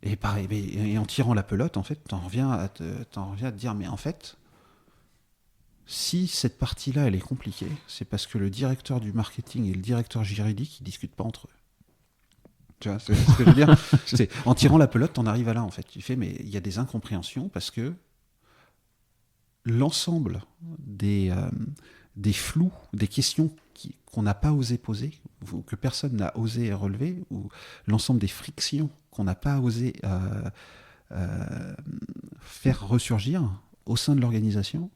Et pareil, et en tirant la pelote, en fait, t'en reviens à te dire mais en fait, si cette partie-là elle est compliquée, c'est parce que le directeur du marketing et le directeur juridique ils discutent pas entre eux. Tu vois ce que je veux dire? En tirant la pelote, t'en arrives à là en fait. Tu fais mais il y a des incompréhensions parce que l'ensemble des flous, des questions qu'on n'a pas osé poser, ou que personne n'a osé relever, ou l'ensemble des frictions qu'on n'a pas osé faire ressurgir au sein de l'organisation,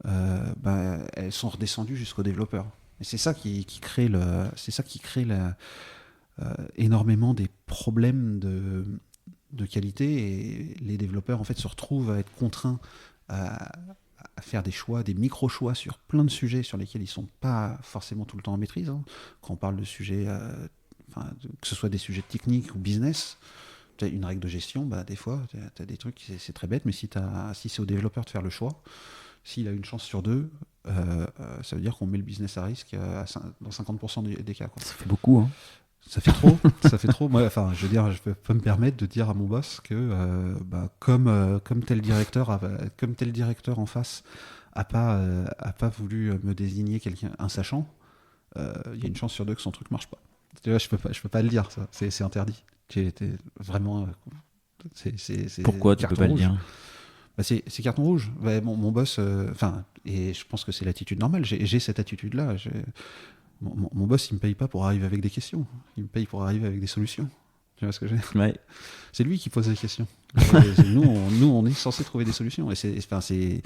elles sont redescendues jusqu'aux développeurs. Et c'est ça qui crée énormément des problèmes de qualité, et les développeurs en fait se retrouvent à être contraints à, à faire des choix, des micro-choix sur plein de sujets sur lesquels ils ne sont pas forcément tout le temps en maîtrise. Hein. Quand on parle de sujets, que ce soit des sujets techniques ou business, tu as une règle de gestion, des fois, tu as des trucs, c'est très bête, mais si c'est au développeur de faire le choix, s'il a une chance sur deux, ça veut dire qu'on met le business à risque dans 50% des cas. Quoi. Ça fait beaucoup, hein. Ça fait trop, ça fait trop. Moi, je veux dire, je peux pas me permettre de dire à mon boss que comme tel directeur en face a pas voulu me désigner un sachant, il y a une chance sur deux que son truc marche pas. Tu vois, je peux pas le dire, ça. C'est interdit. J'ai été vraiment. C'est Pourquoi tu peux pas le dire? C'est carton rouge. Mon boss, et je pense que c'est l'attitude normale. J'ai cette attitude-là. Mon boss, il me paye pas pour arriver avec des questions. Il me paye pour arriver avec des solutions. Tu vois ce que je veux dire ? Ouais. C'est lui qui pose les questions. Nous, on est censé trouver des solutions. Et c'est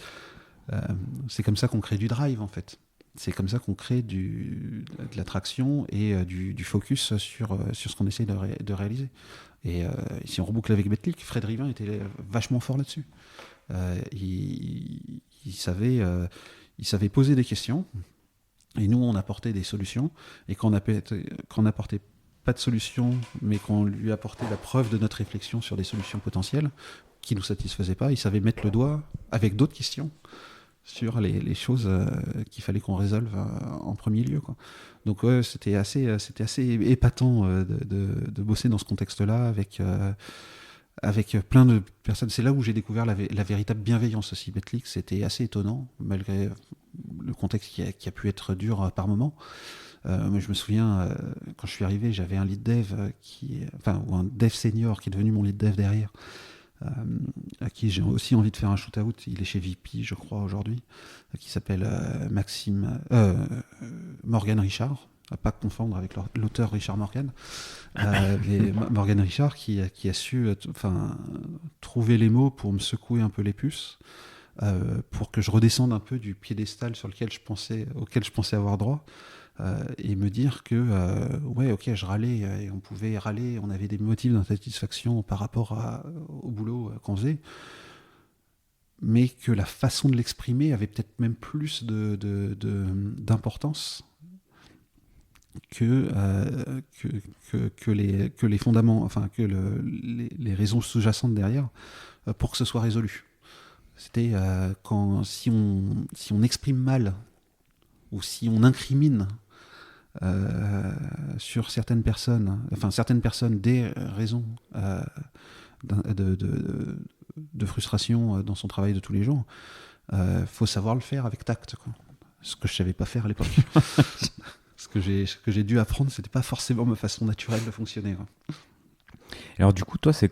comme ça qu'on crée du drive, en fait. C'est comme ça qu'on crée de l'attraction et du focus sur ce qu'on essaie de réaliser. Et si on reboucle avec Betclic, Fred Rivin était vachement fort là-dessus. Il savait poser des questions. Et nous, on apportait des solutions, et quand on n'apportait pas de solutions, mais qu'on lui apportait la preuve de notre réflexion sur des solutions potentielles qui ne nous satisfaisaient pas, il savait mettre le doigt avec d'autres questions sur les choses qu'il fallait qu'on résolve en premier lieu, quoi. Donc c'était assez épatant de bosser dans ce contexte-là avec plein de personnes. C'est là où j'ai découvert la véritable bienveillance aussi. Betclic, c'était assez étonnant, malgré le contexte qui a pu être dur par moments. Moi, je me souviens, quand je suis arrivé, j'avais un lead dev ou un dev senior qui est devenu mon lead dev derrière, à qui j'ai aussi envie de faire un shoot-out. Il est chez VP, je crois, aujourd'hui, qui s'appelle Morgan Richard. À pas confondre avec l'auteur Richard Morgan. Morgan Richard qui a su trouver les mots pour me secouer un peu les puces, pour que je redescende un peu du piédestal auquel je pensais avoir droit, et me dire que je râlais, et on pouvait râler, on avait des motifs d'insatisfaction par rapport au boulot qu'on faisait, mais que la façon de l'exprimer avait peut-être même plus d'importance que les fondaments, les raisons sous-jacentes derrière, pour que ce soit résolu. C'était si on exprime mal, ou si on incrimine sur certaines personnes des raisons de frustration dans son travail de tous les jours, faut savoir le faire avec tact, quoi. Ce que je savais pas faire à l'époque. Ce que j'ai dû apprendre, c'était pas forcément ma façon naturelle de fonctionner, quoi. Alors du coup, toi, c'est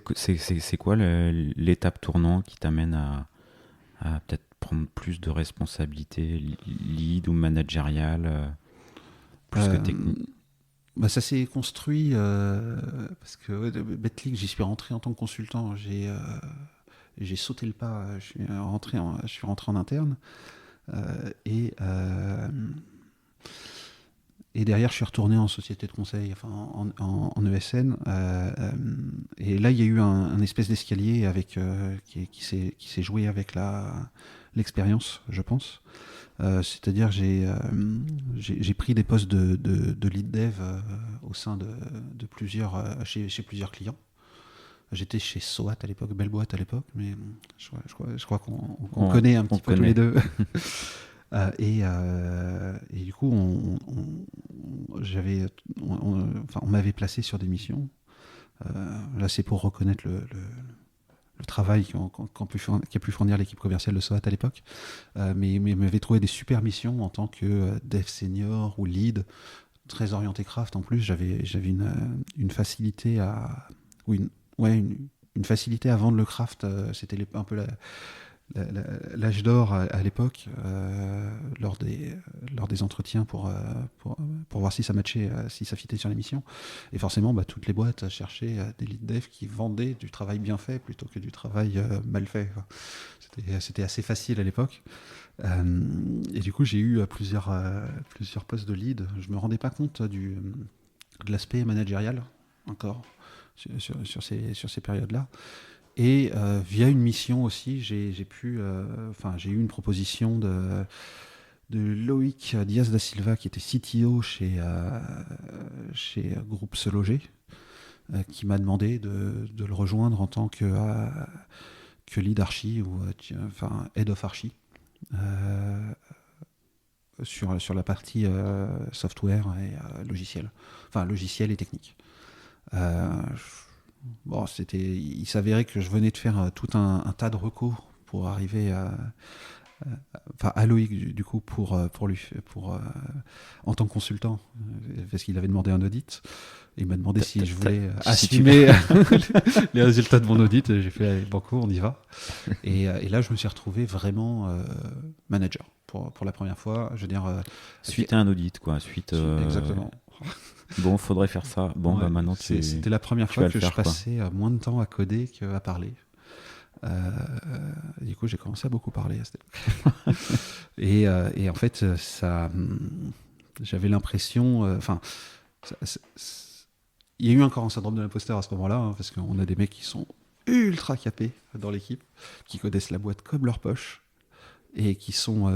quoi l'étape tournante qui t'amène à peut-être prendre plus de responsabilités, lead ou managériale, plus que technique? Ça s'est construit parce que Betclic, j'y suis rentré en tant que consultant. J'ai sauté le pas, je suis rentré en interne, et derrière, je suis retourné en société de conseil, en ESN. Et là, il y a eu un espèce d'escalier qui s'est joué avec l'expérience, je pense. C'est-à-dire, j'ai pris des postes de lead dev au sein de plusieurs, chez plusieurs clients. J'étais chez SOAT à l'époque, belle boîte à l'époque, mais je crois qu'on connaît un petit peu tous les deux. Et du coup, on m'avait placé sur des missions. Là, c'est pour reconnaître le travail qu'a pu fournir l'équipe commerciale de SOAT à l'époque. Mais il m'avait trouvé des super missions en tant que dev senior ou lead, très orienté craft. En plus, j'avais une facilité une facilité à vendre le craft. C'était un peu l'âge d'or à l'époque, lors des entretiens pour voir si ça matchait, si ça fitait sur l'émission. Et forcément, toutes les boîtes cherchaient des lead dev qui vendaient du travail bien fait plutôt que du travail mal fait, quoi. C'était assez facile à l'époque. Et du coup, j'ai eu plusieurs postes de lead. Je me rendais pas compte de l'aspect managérial encore sur ces périodes-là. Et via une mission aussi, j'ai eu une proposition de Loïc Diaz da Silva, qui était CTO chez Groupe Se Loger, qui m'a demandé de le rejoindre en tant que lead archi ou head of archi sur la partie software et logiciel, enfin logiciel et technique. Il s'avérait que je venais de faire tout un tas de recos pour arriver à Loïc du coup pour en tant que consultant, parce qu'il avait demandé un audit. Il m'a demandé si je voulais assumer les résultats de mon audit. J'ai fait allez, banco, on y va. Et là, je me suis retrouvé vraiment manager pour la première fois. Je veux dire, suite à un audit, quoi. Exactement. Bon, faudrait faire ça. Bon, ouais, maintenant c'était la première fois que je passais moins de temps à coder qu'à parler. Du coup, j'ai commencé à beaucoup parler à cette époque. et en fait, j'avais l'impression, il y a eu encore un syndrome de l'imposteur à ce moment-là, hein, parce qu'on a des mecs qui sont ultra capés dans l'équipe, qui connaissent la boîte comme leur poche, et qui sont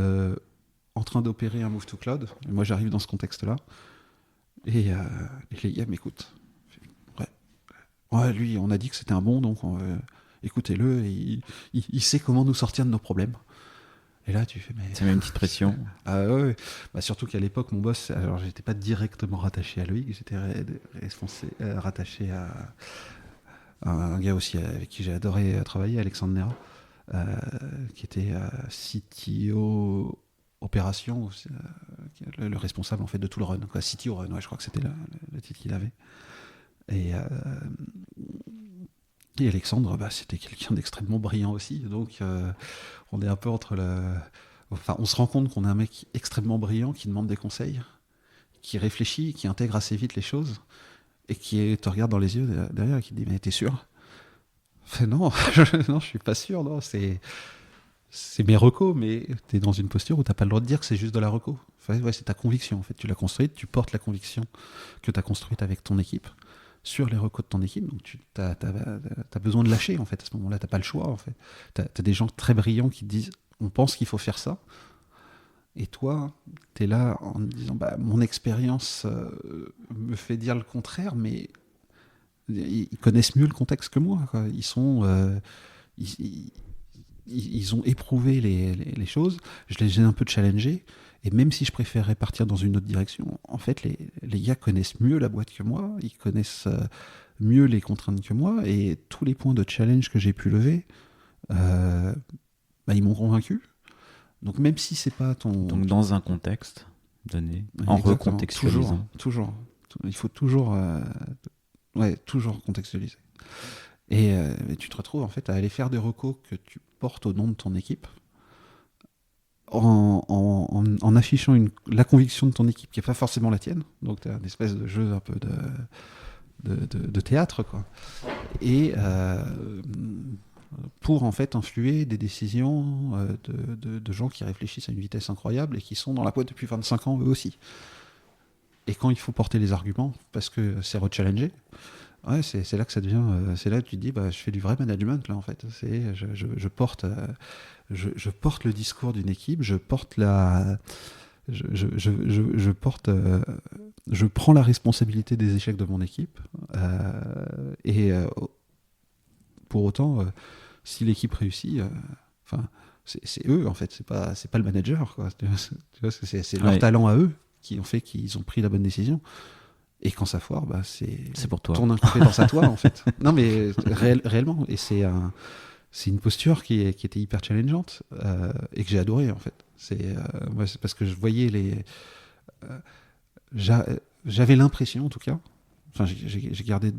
en train d'opérer un move to cloud. Et moi, j'arrive dans ce contexte-là, et les gars m'écoutent. Ouais, lui, on a dit que c'était un bon, donc écoutez-le, et il sait comment nous sortir de nos problèmes. Et là, tu fais, mais... Ça met une petite pression. Ah ouais. Bah, surtout qu'à l'époque, mon boss, alors j'étais pas directement rattaché à Loïc, j'étais rattaché à un gars aussi avec qui j'ai adoré travailler, Alexandre Nera, qui était CTO opération, le responsable en fait de tout le run, quoi. CTO run, ouais, je crois que c'était le titre qu'il avait. Et Alexandre, c'était quelqu'un d'extrêmement brillant aussi, donc on est un peu entre Enfin, on se rend compte qu'on a un mec extrêmement brillant qui demande des conseils, qui réfléchit, qui intègre assez vite les choses, et qui te regarde dans les yeux derrière et qui te dit, mais t'es sûr ? Enfin, non, non, je suis pas sûr, non, c'est mes recos, mais t'es dans une posture où t'as pas le droit de dire que c'est juste de la reco. Enfin, ouais, c'est ta conviction, en fait, tu l'as construite, tu portes la conviction que t'as construite avec ton équipe, sur les recos de ton équipe, donc tu as besoin de lâcher, en fait, à ce moment-là, t'as pas le choix, en fait. T'as des gens très brillants qui te disent, on pense qu'il faut faire ça, et toi, t'es là en me disant, mon expérience me fait dire le contraire, mais ils connaissent mieux le contexte que moi, quoi. Ils ont éprouvé les choses, je les ai un peu challengés, et même si je préférerais partir dans une autre direction, en fait, les gars connaissent mieux la boîte que moi, ils connaissent mieux les contraintes que moi, et tous les points de challenge que j'ai pu lever, ils m'ont convaincu. Donc même si c'est pas ton... Donc dans un contexte donné, en recontextualisant. Toujours. Il faut toujours contextualiser. Et tu te retrouves en fait à aller faire des recos que tu portes au nom de ton équipe, en affichant la conviction de ton équipe qui n'est pas forcément la tienne. Donc tu as une espèce de jeu un peu de théâtre, quoi. Et pour en fait influer des décisions de gens qui réfléchissent à une vitesse incroyable et qui sont dans la boîte depuis 25 ans eux aussi. Et quand il faut porter les arguments, parce que c'est rechallenger, ouais, c'est là que ça devient. C'est là que tu te dis, je fais du vrai management là en fait. Je porte le discours d'une équipe, je prends la responsabilité des échecs de mon équipe, et pour autant, si l'équipe réussit, c'est eux en fait, c'est pas le manager, quoi. Tu vois, c'est leur talent à eux qui ont fait qu'ils ont pris la bonne décision. Et quand ça foire, c'est pour toi. Ton incompétence à toi, en fait. Non, mais réellement. Et c'est une posture qui était hyper challengeante, et que j'ai adoré, en fait. C'est parce que je voyais j'avais l'impression, en tout cas, enfin, j'ai gardé de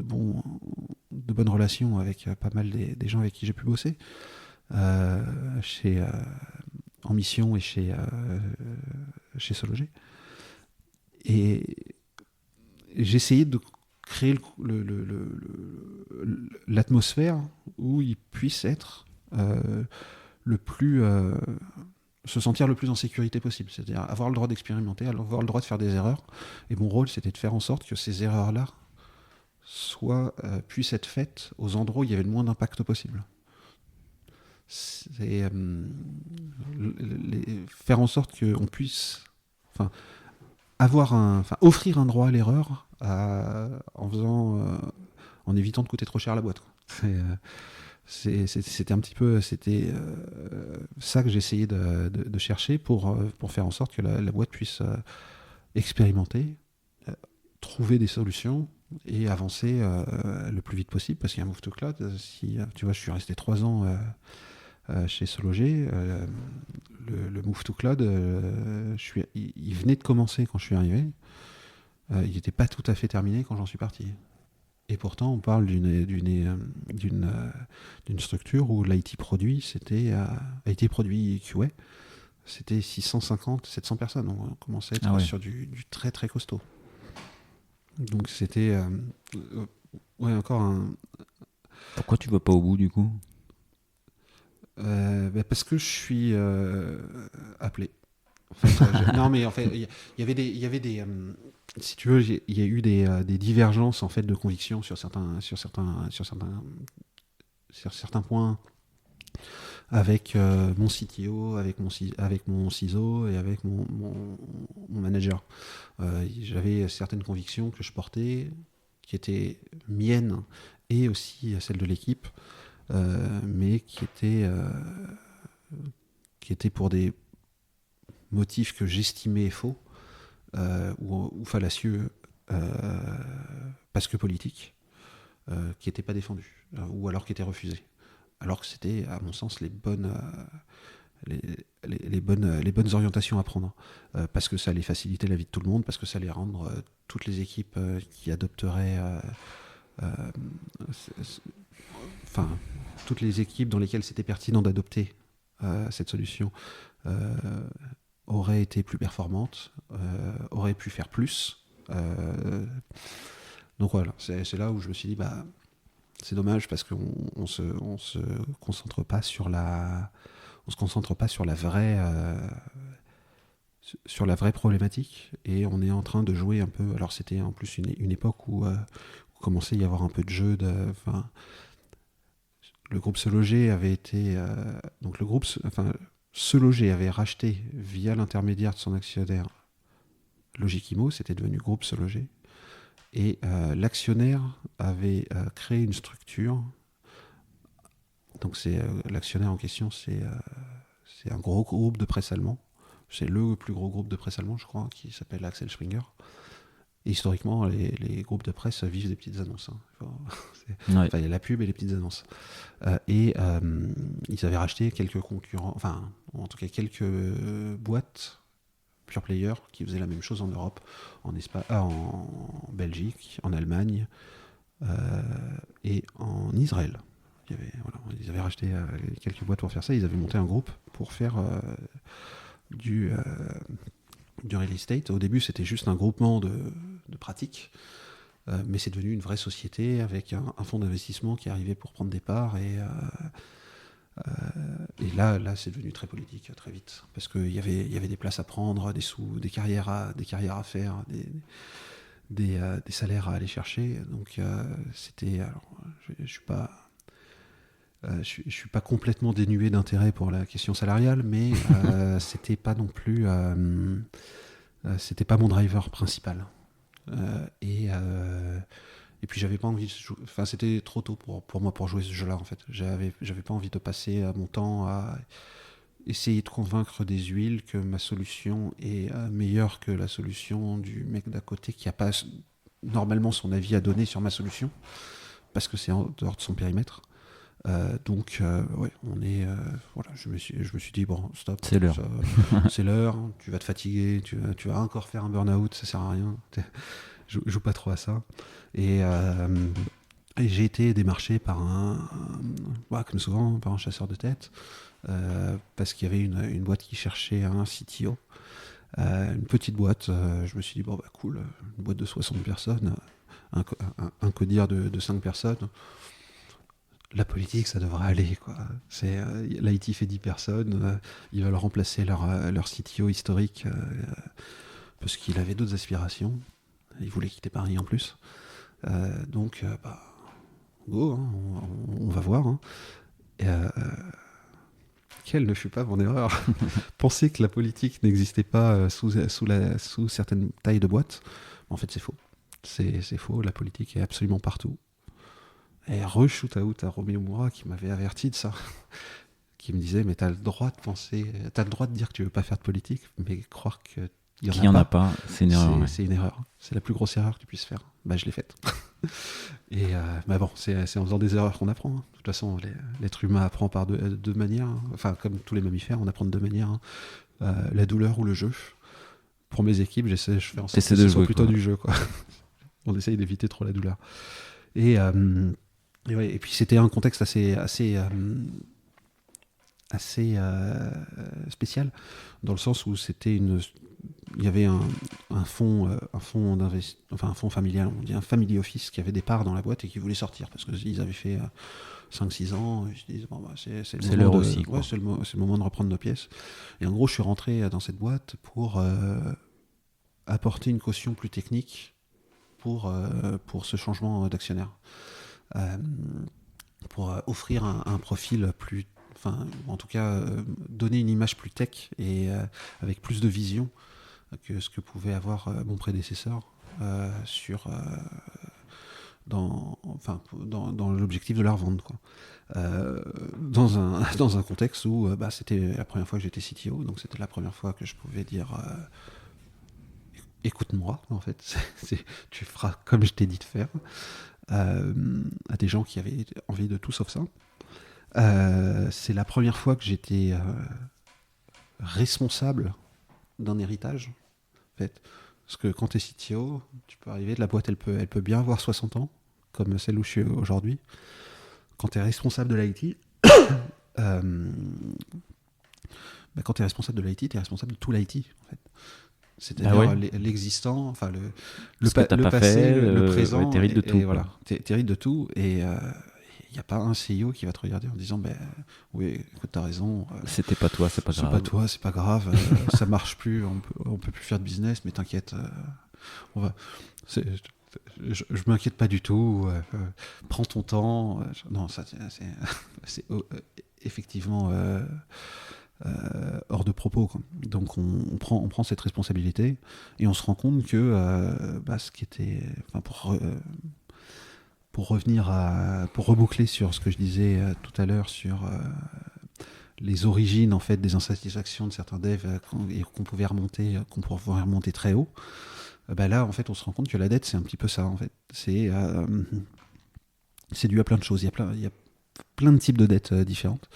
bonnes relations avec pas mal des gens avec qui j'ai pu bosser, en mission et chez Se Loger. Et j'essayais de créer l'atmosphère où il puisse être le plus se sentir le plus en sécurité possible, c'est-à-dire avoir le droit d'expérimenter, avoir le droit de faire des erreurs. Et mon rôle, c'était de faire en sorte que ces erreurs-là puissent être faites aux endroits où il y avait le moins d'impact possible. C'est faire en sorte qu'on puisse, offrir un droit à l'erreur en évitant de coûter trop cher à la boîte, quoi. C'était un petit peu ça que j'essayais de chercher pour faire en sorte que la boîte puisse expérimenter, trouver des solutions et avancer le plus vite possible, parce qu'il y a un move to cloud. Si tu vois, je suis resté 3 ans chez Sologer, le move to cloud, il venait de commencer quand je suis arrivé, il n'était pas tout à fait terminé quand j'en suis parti. Et pourtant, on parle d'une structure où l'IT produit, c'était IT produit QA, c'était 650, 700 personnes. On commençait à être sur du très très costaud. Donc c'était encore un. Pourquoi tu vas pas au bout du coup? Parce que je suis appelé. En fait, non, mais en fait, il y avait des si tu veux, il y a eu des divergences en fait de conviction sur certains points avec mon CTO, avec mon CISO et avec mon manager. J'avais certaines convictions que je portais qui étaient miennes et aussi celles de l'équipe, mais qui étaient pour des motifs que j'estimais faux ou fallacieux parce que politiques, qui n'étaient pas défendus ou alors qui étaient refusés, alors que c'était à mon sens les bonnes orientations à prendre, parce que ça allait faciliter la vie de tout le monde, parce que ça allait rendre toutes les équipes qui adopteraient toutes les équipes dans lesquelles c'était pertinent d'adopter cette solution auraient été plus performantes, auraient pu faire plus. Donc voilà, c'est là où je me suis dit, c'est dommage parce qu'on se concentre pas sur la vraie problématique, et on est en train de jouer un peu. Alors c'était en plus une époque où commençait à y avoir un peu de jeu le groupe Sologer avait été Sologer avait racheté via l'intermédiaire de son actionnaire Logikimo, c'était devenu groupe Sologer, et l'actionnaire avait créé une structure. Donc l'actionnaire en question, c'est un gros groupe de presse allemand, c'est le plus gros groupe de presse allemand, je crois, qui s'appelle Axel Springer. Et historiquement, les groupes de presse vivent des petites annonces. Il y a la pub et les petites annonces. Ils avaient racheté quelques concurrents, en tout cas quelques boîtes pure player qui faisaient la même chose en Europe, en Belgique, en Allemagne et en Israël. Ils avaient racheté quelques boîtes pour faire ça. Ils avaient monté un groupe pour faire du real estate. Au début, c'était juste un groupement de pratiques, mais c'est devenu une vraie société avec un fonds d'investissement qui arrivait pour prendre des parts, et là, c'est devenu très politique très vite, parce qu'il y avait des places à prendre, des sous, des carrières à faire, des salaires à aller chercher. Donc c'était. Alors, je suis pas. Je suis pas complètement dénué d'intérêt pour la question salariale, mais c'était pas non plus. C'était pas mon driver principal. Et puis j'avais pas envie de jouer, c'était trop tôt pour moi pour jouer ce jeu-là, en fait. J'avais pas envie de passer mon temps à essayer de convaincre des huiles que ma solution est meilleure que la solution du mec d'à côté qui a pas normalement son avis à donner sur ma solution, parce que c'est en dehors de son périmètre. Donc on est voilà, je me suis dit bon, stop, c'est l'heure. C'est l'heure, tu vas te fatiguer, tu vas encore faire un burn-out, ça sert à rien. Joue pas trop à ça. Et j'ai été démarché par comme souvent, par un chasseur de tête, parce qu'il y avait une boîte qui cherchait un CTO, une petite boîte. Je me suis dit cool, une boîte de 60 personnes, un codir de 5 personnes. la politique, ça devrait aller, quoi. L'IT fait 10 personnes, ils veulent remplacer leur CTO historique parce qu'il avait d'autres aspirations. Il voulait quitter Paris en plus. Donc, go, hein, on va voir. Hein. Quelle ne fut pas mon erreur. Penser que la politique n'existait pas sous certaines tailles de boîtes, en fait, c'est faux. C'est faux, la politique est absolument partout. Et re-shoot out à Roméo Moura qui m'avait averti de ça, qui me disait, mais t'as le droit de penser, t'as le droit de dire que tu veux pas faire de politique, mais croire qu'il y en a pas, c'est une erreur. C'est une erreur. C'est la plus grosse erreur que tu puisses faire. Je l'ai faite. Et bon, c'est en faisant des erreurs qu'on apprend. Hein. De toute façon, l'être humain apprend par deux manières. Hein. Enfin, comme tous les mammifères, on apprend de deux manières. Hein. La douleur ou le jeu. Pour mes équipes, je fais en sorte que ce soit plutôt du jeu, quoi. On essaye d'éviter trop la douleur. Et puis c'était un contexte assez spécial, dans le sens où il y avait un fonds familial, on dit un family office, qui avait des parts dans la boîte et qui voulait sortir parce qu'ils avaient fait 5-6 ans. Ils se disent, c'est l'heure aussi. Ouais, c'est le moment de reprendre nos pièces. Et en gros, je suis rentré dans cette boîte pour apporter une caution plus technique pour ce changement d'actionnaire. Pour offrir un profil plus, en tout cas donner une image plus tech et avec plus de vision que ce que pouvait avoir mon prédécesseur dans l'objectif de la revente, quoi. Dans un contexte où c'était la première fois que j'étais CTO, donc c'était la première fois que je pouvais dire écoute-moi, en fait, tu feras comme je t'ai dit de faire. À des gens qui avaient envie de tout sauf ça. C'est la première fois que j'étais responsable d'un héritage, en fait. Parce que quand tu es CTO, tu peux arriver, la boîte elle peut bien avoir 60 ans, comme celle où je suis aujourd'hui. Quand tu es responsable de l'IT, quand tu es responsable de l'IT, tu es responsable de tout l'IT, en fait. C'est-à-dire l'existant, enfin le passé, le présent, t'hérites de tout. Voilà, t'hérites de tout, et il n'y a pas un CEO qui va te regarder en disant oui, écoute, t'as raison. C'était pas toi, c'est pas grave. C'est pas toi, c'est pas grave. Ça marche plus, on peut plus faire de business, mais t'inquiète, je m'inquiète pas du tout. Prends ton temps. Non, ça c'est effectivement. Hors de propos, quoi. Donc on prend cette responsabilité et on se rend compte que ce qui était, pour reboucler sur ce que je disais tout à l'heure sur les origines, en fait, des insatisfactions de certains devs qu'on pouvait remonter très haut. Là, en fait, on se rend compte que la dette, c'est un petit peu ça, en fait. C'est dû à plein de choses. Il y a plein de types de dettes différentes.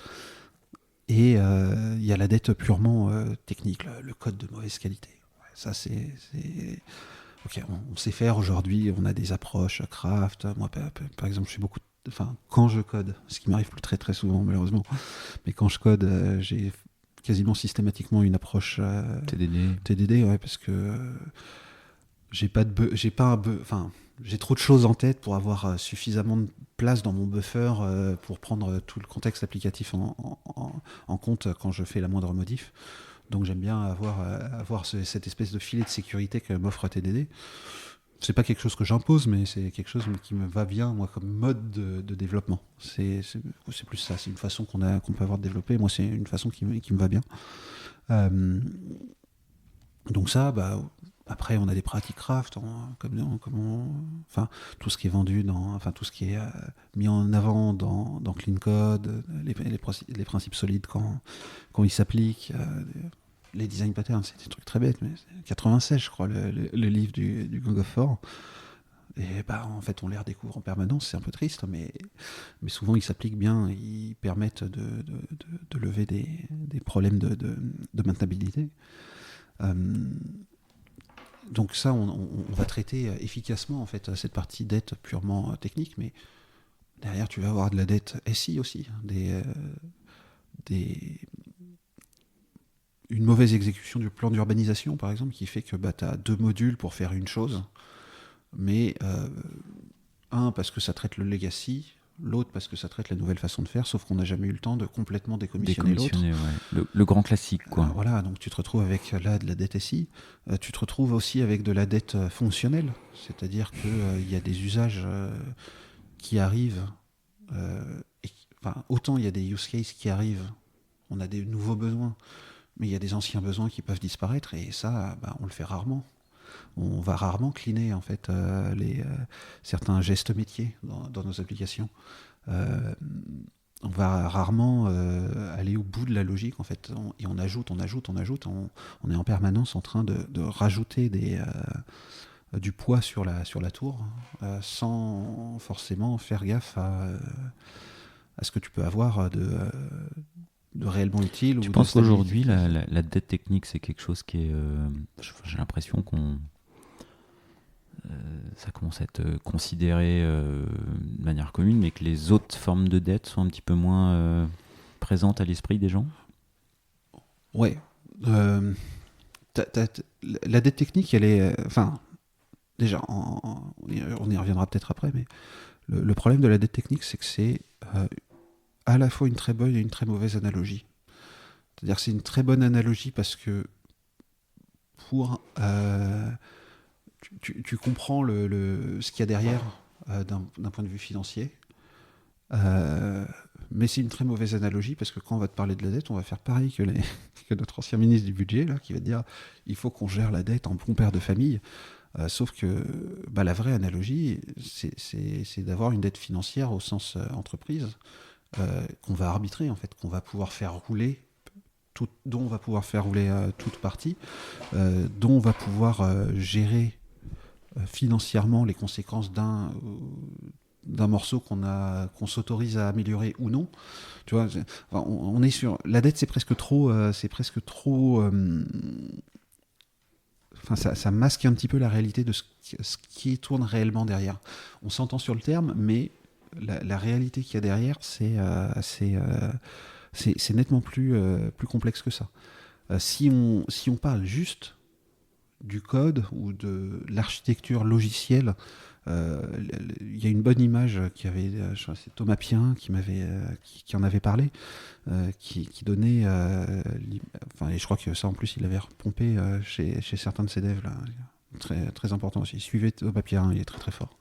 Et il y a la dette purement technique, le code de mauvaise qualité. Ouais, ça, c'est... Ok, on sait faire aujourd'hui, on a des approches craft. Moi, par exemple, je fais beaucoup... quand je code, ce qui m'arrive plus très très souvent, malheureusement, mais quand je code, j'ai quasiment systématiquement une approche TDD, ouais, parce que j'ai trop de choses en tête pour avoir suffisamment de place dans mon buffer pour prendre tout le contexte applicatif en compte quand je fais la moindre modif. Donc j'aime bien avoir cette espèce de filet de sécurité que m'offre TDD. C'est pas quelque chose que j'impose, mais c'est quelque chose qui me va bien, moi, comme mode de développement. C'est plus ça, c'est une façon qu'on peut avoir de développer. Moi, c'est une façon qui me va bien. Donc ça, après, on a des pratiques craft, tout ce qui est vendu tout ce qui est mis en avant dans Clean Code, les principes solides quand ils s'appliquent. Les design patterns, c'est des trucs très bêtes, mais c'est 96, je crois, le livre du Gang of Four. Et en fait, on les redécouvre en permanence, c'est un peu triste, mais souvent ils s'appliquent bien, ils permettent de lever des problèmes de maintenabilité. Donc ça, on va traiter efficacement en fait cette partie dette purement technique, mais derrière tu vas avoir de la dette SI aussi, une mauvaise exécution du plan d'urbanisation par exemple, qui fait que tu as 2 modules pour faire une chose, mais un parce que ça traite le legacy, l'autre parce que ça traite la nouvelle façon de faire, sauf qu'on n'a jamais eu le temps de complètement décommissionner l'autre. Ouais. Le grand classique, quoi. Voilà, donc tu te retrouves avec là de la dette SI, tu te retrouves aussi avec de la dette fonctionnelle, c'est-à-dire qu'il y a des usages qui arrivent, autant il y a des use cases qui arrivent, on a des nouveaux besoins, mais il y a des anciens besoins qui peuvent disparaître, et ça, on le fait rarement. On va rarement cleaner en fait certains gestes métiers dans nos applications. On va rarement aller au bout de la logique en fait. On ajoute. On est en permanence en train de rajouter du poids sur la tour sans forcément faire gaffe à ce que tu peux avoir de réellement utile. Tu penses qu'aujourd'hui la dette technique c'est quelque chose qui est... j'ai l'impression ça commence à être considéré de manière commune, mais que les autres formes de dette sont un petit peu moins présentes à l'esprit des gens. Ouais. La dette technique, elle est... déjà, on y reviendra peut-être après, mais le problème de la dette technique, c'est que c'est à la fois une très bonne et une très mauvaise analogie. C'est-à-dire que c'est une très bonne analogie parce que pour... Tu comprends ce qu'il y a derrière d'un point de vue financier, mais c'est une très mauvaise analogie parce que quand on va te parler de la dette, on va faire pareil que notre ancien ministre du budget là, qui va te dire il faut qu'on gère la dette en bon père de famille. Sauf que la vraie analogie, c'est d'avoir une dette financière au sens entreprise qu'on va arbitrer en fait, qu'on va pouvoir faire rouler. Dont on va pouvoir faire rouler toute partie, dont on va pouvoir gérer financièrement les conséquences d'un morceau qu'on s'autorise à améliorer ou non. Tu vois, on est sur la dette, c'est presque trop ça masque un petit peu la réalité de ce qui tourne réellement derrière. On s'entend sur le terme, mais la réalité qu'il y a derrière, c'est nettement plus complexe que ça. Si on parle juste du code ou de l'architecture logicielle, il y a une bonne image c'est Thomas Pien qui en avait parlé, qui donnait, et je crois que ça en plus il l'avait repompé chez certains de ses devs là, très très important aussi. Suivez Thomas Pien, il est très très fort.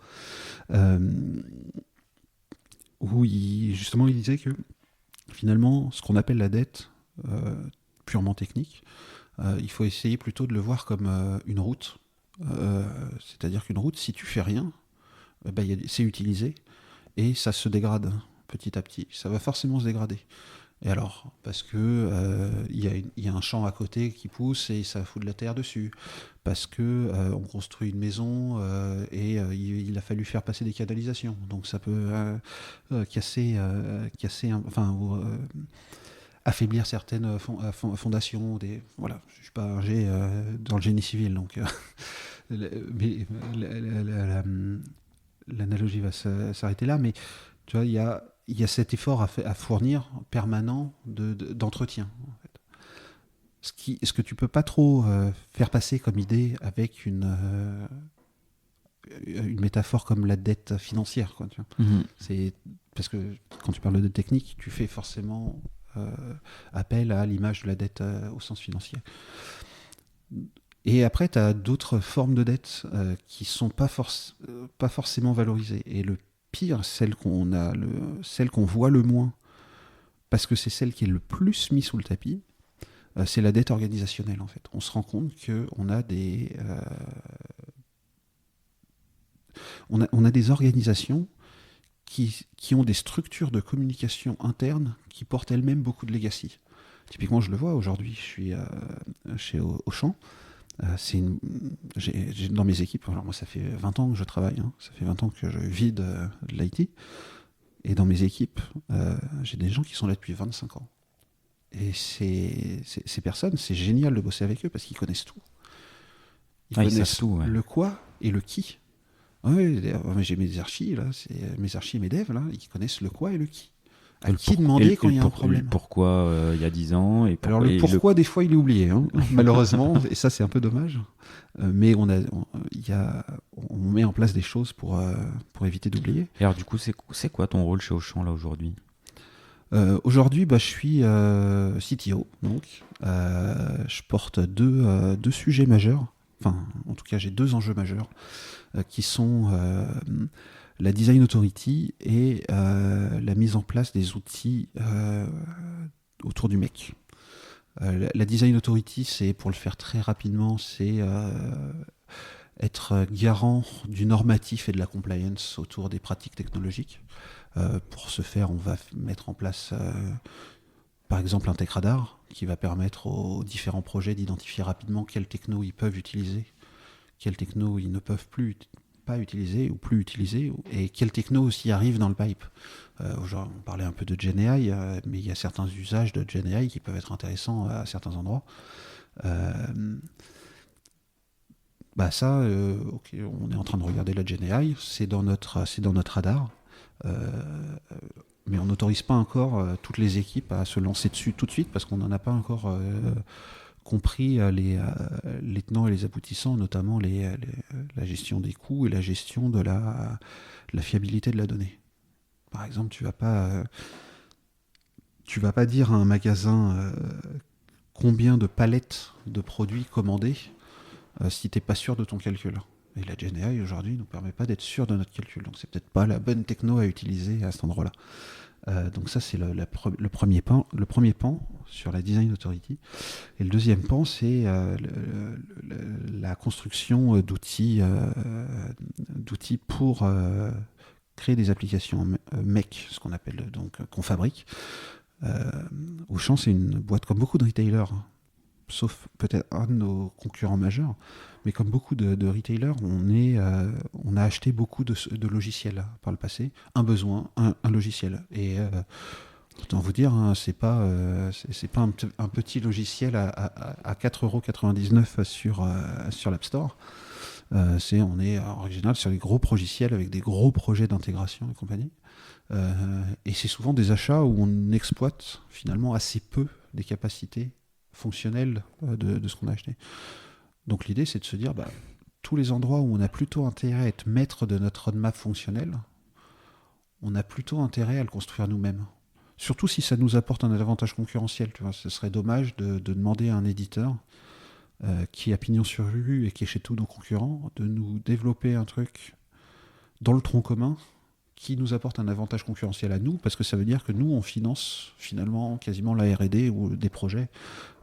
Où justement il disait que finalement, ce qu'on appelle la dette purement technique, il faut essayer plutôt de le voir comme une route. C'est-à-dire qu'une route, si tu fais rien, c'est utilisé et ça se dégrade petit à petit. Ça va forcément se dégrader. Et alors, parce que il y a un champ à côté qui pousse et ça fout de la terre dessus. Parce que on construit une maison et il a fallu faire passer des canalisations. Donc ça peut affaiblir certaines fondations. Voilà, je suis pas ingé dans le génie civil, donc mais l'analogie va s'arrêter là. Mais tu vois, il y a cet effort à fournir permanent d'entretien. En fait. Ce que tu peux pas trop faire passer comme idée avec une métaphore comme la dette financière, quoi, tu vois. Mm-hmm. C'est parce que quand tu parles de dette technique, tu fais forcément appel à l'image de la dette au sens financier. Et après, tu as d'autres formes de dette qui sont pas forcément valorisées. Et le pire, celle qu'on voit le moins, parce que c'est celle qui est le plus mise sous le tapis, c'est la dette organisationnelle en fait. On se rend compte qu'on a on a des organisations qui ont des structures de communication interne qui portent elles-mêmes beaucoup de legacy. Typiquement, je le vois aujourd'hui, je suis chez Auchan. Dans mes équipes, alors moi ça fait 20 ans que je travaille, ça fait 20 ans que je vis de l'IT, et dans mes équipes, j'ai des gens qui sont là depuis 25 ans. Et ces personnes, c'est génial de bosser avec eux parce qu'ils connaissent tout. Ils connaissent tout, ouais. Le quoi et le qui. Oui, j'ai mes archis, là, mes archis et mes devs, là, ils connaissent le quoi et le qui. À qui demander quand il y a un problème. Pourquoi il y a 10 ans et alors le pourquoi, des fois, il est oublié, malheureusement, et ça, c'est un peu dommage. Mais on met en place des choses pour éviter d'oublier. Et alors du coup, c'est quoi ton rôle chez Auchan là aujourd'hui ? Aujourd'hui, je suis CTO, donc je porte deux sujets majeurs. Enfin, en tout cas, j'ai 2 enjeux majeurs qui sont la Design Authority et la mise en place des outils autour du MEC. La Design Authority, c'est, pour le faire très rapidement, c'est être garant du normatif et de la compliance autour des pratiques technologiques. Pour ce faire, on va mettre en place, par exemple, un tech radar qui va permettre aux différents projets d'identifier rapidement quelles technos ils peuvent utiliser, quelles technos ils ne peuvent pas utiliser ou plus utiliser, et quelles technos aussi arrivent dans le pipe. On parlait un peu de GenAI, mais il y a certains usages de GenAI qui peuvent être intéressants à certains endroits. Okay, on est en train de regarder la GenAI, c'est dans notre radar. Mais on n'autorise pas encore toutes les équipes à se lancer dessus tout de suite parce qu'on n'en a pas encore compris les tenants et les aboutissants, notamment la gestion des coûts et la gestion de la fiabilité de la donnée. Par exemple, tu vas pas dire à un magasin combien de palettes de produits commander si tu n'es pas sûr de ton calcul. Et la GenAI aujourd'hui ne nous permet pas d'être sûr de notre calcul. Donc c'est peut-être pas la bonne techno à utiliser à cet endroit-là. Donc ça c'est le premier pan sur la Design Authority. Et le deuxième pan, c'est la construction d'outils pour créer des applications MEC, ce qu'on appelle qu'on fabrique. Auchan, c'est une boîte comme beaucoup de retailers, sauf peut-être un de nos concurrents majeurs, mais comme beaucoup de retailers, on a acheté beaucoup de logiciels par le passé, un besoin, un logiciel. Et autant vous dire, c'est pas un petit logiciel à 4,99€ sur l'App Store. On est en original sur des gros logiciels avec des gros projets d'intégration et compagnie. Et c'est souvent des achats où on exploite finalement assez peu des capacités fonctionnelles de ce qu'on a acheté. Donc l'idée, c'est de se dire, tous les endroits où on a plutôt intérêt à être maître de notre roadmap fonctionnel, on a plutôt intérêt à le construire nous-mêmes. Surtout si ça nous apporte un avantage concurrentiel. Tu vois, ce serait dommage de demander à un éditeur qui a pignon sur rue et qui est chez tous nos concurrents de nous développer un truc dans le tronc commun qui nous apporte un avantage concurrentiel à nous, parce que ça veut dire que nous, on finance finalement quasiment la R&D ou des projets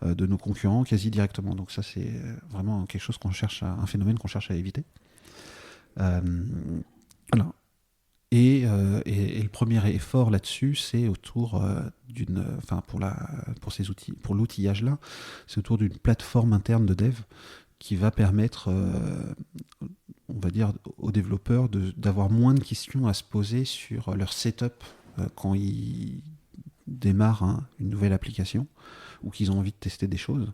de nos concurrents quasi directement. Donc ça, c'est vraiment quelque chose un phénomène qu'on cherche à éviter. Voilà. Et le premier effort là-dessus, c'est autour pour ces outils, pour l'outillage-là, c'est autour d'une plateforme interne de dev qui va permettre, on va dire, aux développeurs d'avoir moins de questions à se poser sur leur setup quand ils démarrent une nouvelle application ou qu'ils ont envie de tester des choses.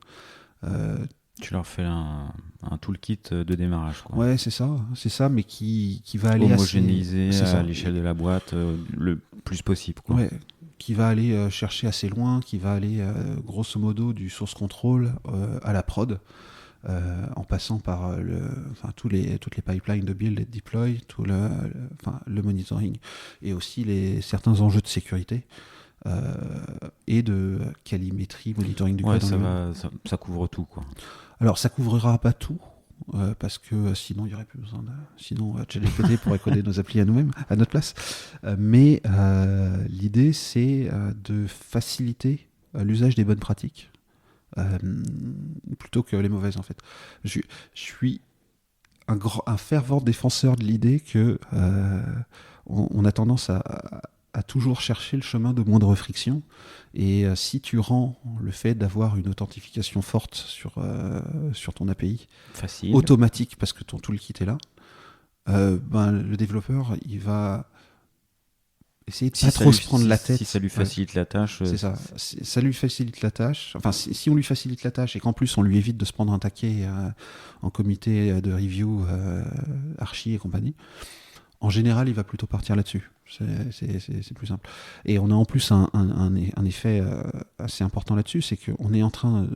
Tu leur fais un toolkit de démarrage, quoi. Ouais, c'est ça, mais qui va aller homogénéiser à l'échelle de la boîte le plus possible, quoi. Ouais, qui va aller chercher assez loin, qui va aller grosso modo du source control à la prod. En passant par toutes les pipelines de build et de deploy, le monitoring, et aussi certains enjeux de sécurité et de calimétrie, monitoring du code. Ça couvre tout, quoi. Alors ça couvrira pas tout, parce que sinon il n'y aurait plus besoin sinon ChatGPT pourrait coder nos applis à nous-mêmes, à notre place. Mais l'idée, c'est de faciliter l'usage des bonnes pratiques. Plutôt que les mauvaises, en fait. Je suis un fervent défenseur de l'idée que on a tendance à toujours chercher le chemin de moindre friction, et si tu rends le fait d'avoir une authentification forte sur ton API facile, automatique, parce que ton toolkit est là, le développeur, il va essayer de pas trop se prendre la tête. Si ça lui facilite la tâche. C'est ça. Ça lui facilite la tâche. Enfin, si on lui facilite la tâche et qu'en plus on lui évite de se prendre un taquet en comité de review, archi et compagnie, en général, il va plutôt partir là-dessus. C'est plus simple. Et on a en plus un effet assez important là-dessus, c'est qu'on est en train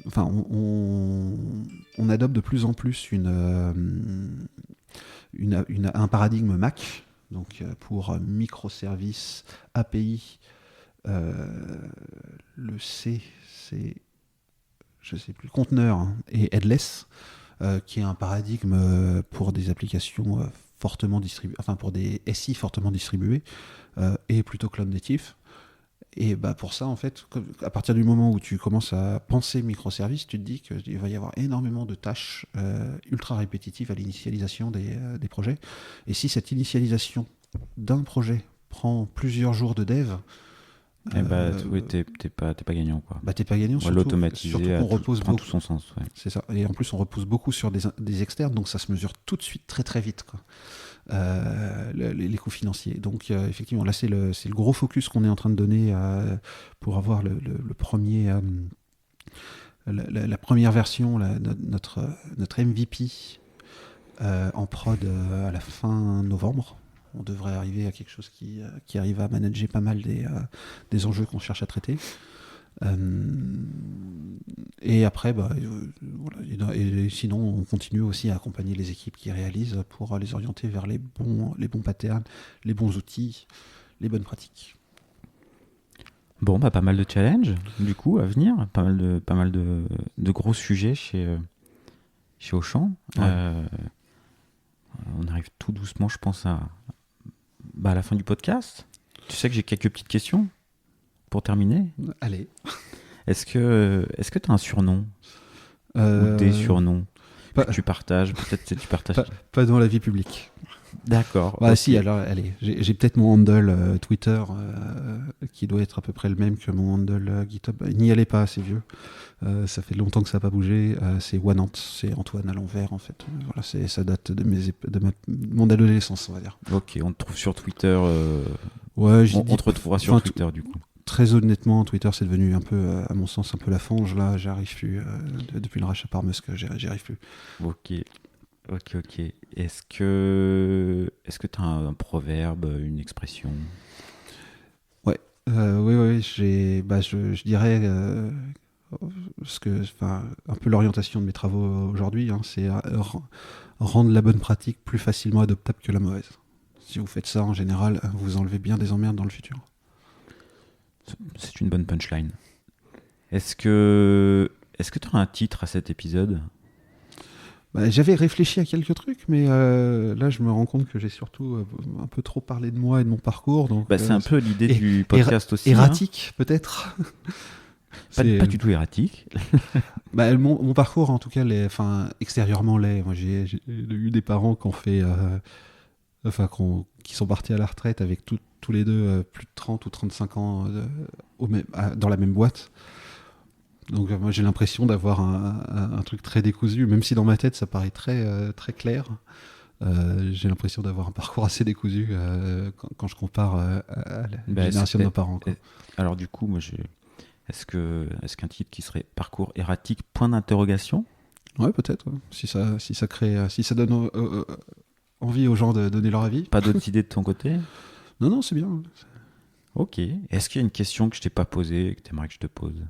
enfin, on adopte de plus en plus un paradigme Mac, donc pour microservices, API, le C, c'est, je sais plus, conteneur, hein, et headless, qui est un paradigme pour des applications fortement distribuées, enfin pour des SI fortement distribués, et plutôt cloud native. Et bah pour ça, en fait, à partir du moment où tu commences à penser microservices, tu te dis qu'il va y avoir énormément de tâches ultra répétitives à l'initialisation des projets. Et si cette initialisation d'un projet prend plusieurs jours de dev, oui, t'es pas gagnant, quoi. Bah t'es pas gagnant, surtout l'automatiser qu'on repose prend beaucoup. tout son sens. Ouais. C'est ça. Et en plus, on repose beaucoup sur des externes, donc ça se mesure tout de suite très très vite, quoi. Les coûts financiers. Donc effectivement, là c'est le gros focus qu'on est en train de donner pour avoir le premier, la première version, notre MVP en prod à la fin novembre. On devrait arriver à quelque chose qui arrive à manager pas mal des enjeux qu'on cherche à traiter. Et après, voilà, et sinon, on continue aussi à accompagner les équipes qui réalisent pour les orienter vers les bons patterns, les bons outils, les bonnes pratiques. Bon, pas mal de challenges, du coup, à venir. Pas mal de gros sujets chez Auchan. Ouais. On arrive tout doucement, je pense, à la fin du podcast. Tu sais que j'ai quelques petites questions pour terminer. Allez. Est-ce que tu as un surnom ou des surnoms que tu partages? Peut-être que tu partages. Pas dans la vie publique. D'accord. Bah, okay. Si, alors, allez, j'ai peut-être mon handle Twitter qui doit être à peu près le même que mon handle GitHub. N'y allez pas, c'est vieux. Ça fait longtemps que ça n'a pas bougé. C'est Wanant, c'est Antoine à l'envers, en fait. Voilà, ça date de mon adolescence, on va dire. Ok, on te trouve sur Twitter. Ouais, on te retrouvera sur Twitter, du coup. Très honnêtement, Twitter, c'est devenu un peu, à mon sens, un peu la fange. Là, j'arrive plus. Depuis le rachat par Musk, j'y arrive plus. Ok. Est-ce que tu as un proverbe, une expression? Ouais. Oui. Je dirais un peu l'orientation de mes travaux aujourd'hui, hein, c'est rendre la bonne pratique plus facilement adoptable que la mauvaise. Si vous faites ça, en général, vous enlevez bien des emmerdes dans le futur. C'est une bonne punchline. Est-ce que tu as un titre à cet épisode? J'avais réfléchi à quelques trucs, mais là, je me rends compte que j'ai surtout un peu trop parlé de moi et de mon parcours. Donc, c'est un peu l'idée du podcast aussi. Erratique, hein. Peut-être. Pas du tout erratique. Mon parcours, en tout cas, extérieurement l'est. Moi, j'ai eu des parents qui ont fait... qui sont partis à la retraite avec tous les deux plus de 30 ou 35 ans dans la même boîte. Donc moi j'ai l'impression d'avoir un truc très décousu, même si dans ma tête ça paraît très, très clair. J'ai l'impression d'avoir un parcours assez décousu quand je compare à la génération de nos parents, quoi. Alors du coup, moi est-ce qu'un titre qui serait parcours erratique, point d'interrogation? Ouais, peut-être. Ouais. Si ça donne envie aux gens de donner leur avis. Pas d'autres idées de ton côté? Non, c'est bien. Ok. Est-ce qu'il y a une question que je t'ai pas posée et que tu aimerais que je te pose?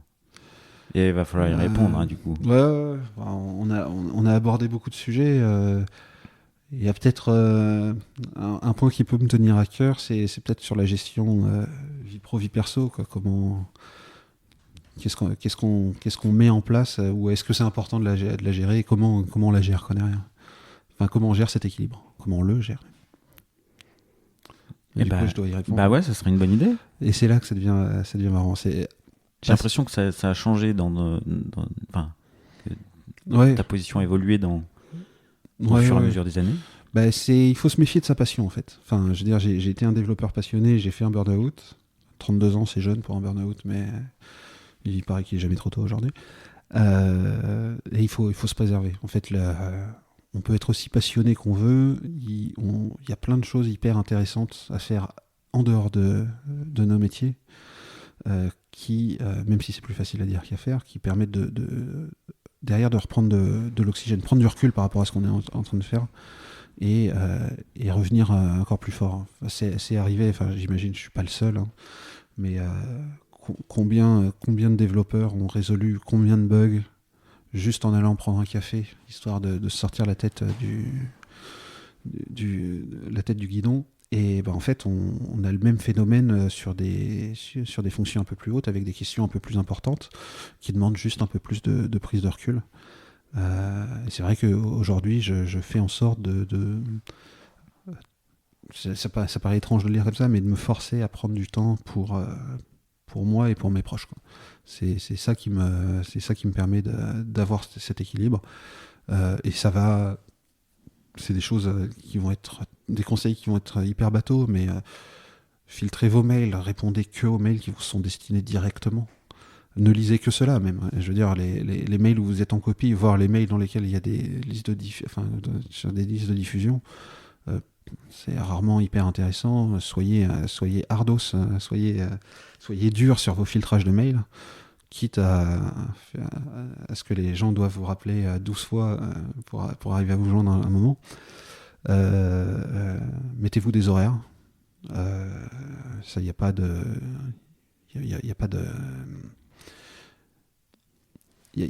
Et il va falloir y répondre, hein, du coup. Ouais. On a abordé beaucoup de sujets. Il y a peut-être un point qui peut me tenir à cœur, c'est peut-être sur la gestion vie pro, vie perso, quoi. Qu'est-ce qu'on met en place, ou est-ce que c'est important de la gérer, et comment on la gère, connais rien. Enfin, comment on gère cet équilibre, comment on le gère. Et du coup, je dois y répondre. Ouais, ça serait une bonne idée. Et c'est là que ça devient marrant. J'ai l'impression que ça a changé ta position a évolué au fur et à mesure des années. Il faut se méfier de sa passion, en fait. Enfin, je veux dire, j'ai été un développeur passionné, j'ai fait un burn-out. 32 ans, c'est jeune pour un burn-out, mais il paraît qu'il est jamais trop tôt aujourd'hui. Et il faut se préserver. En fait, on peut être aussi passionné qu'on veut. Il y a plein de choses hyper intéressantes à faire en dehors de nos métiers, qui, même si c'est plus facile à dire qu'à faire, qui permettent derrière de reprendre de l'oxygène, prendre du recul par rapport à ce qu'on est en train de faire, et revenir encore plus fort. C'est arrivé, j'imagine, je suis pas le seul, hein, mais combien de développeurs ont résolu combien de bugs juste en allant prendre un café, histoire de sortir la tête la tête du guidon. Et en fait, on a le même phénomène sur des fonctions un peu plus hautes, avec des questions un peu plus importantes, qui demandent juste un peu plus de prise de recul. C'est vrai qu'aujourd'hui, je fais en sorte ça paraît étrange de le dire comme ça, mais de me forcer à prendre du temps pour moi et pour mes proches, quoi. C'est ça qui me permet d'avoir cet équilibre. Et ça va... C'est des choses qui vont être... Des conseils qui vont être hyper bateaux, mais filtrez vos mails, répondez que aux mails qui vous sont destinés directement. Ne lisez que cela, même. Je veux dire, les mails où vous êtes en copie, voire les mails dans lesquels il y a des listes sur des listes de diffusion, c'est rarement hyper intéressant. Soyez ardos, soyez dur sur vos filtrages de mails, quitte à ce que les gens doivent vous rappeler 12 fois pour arriver à vous joindre à un moment. Mettez-vous des horaires. Ça, il n'y a pas de... Il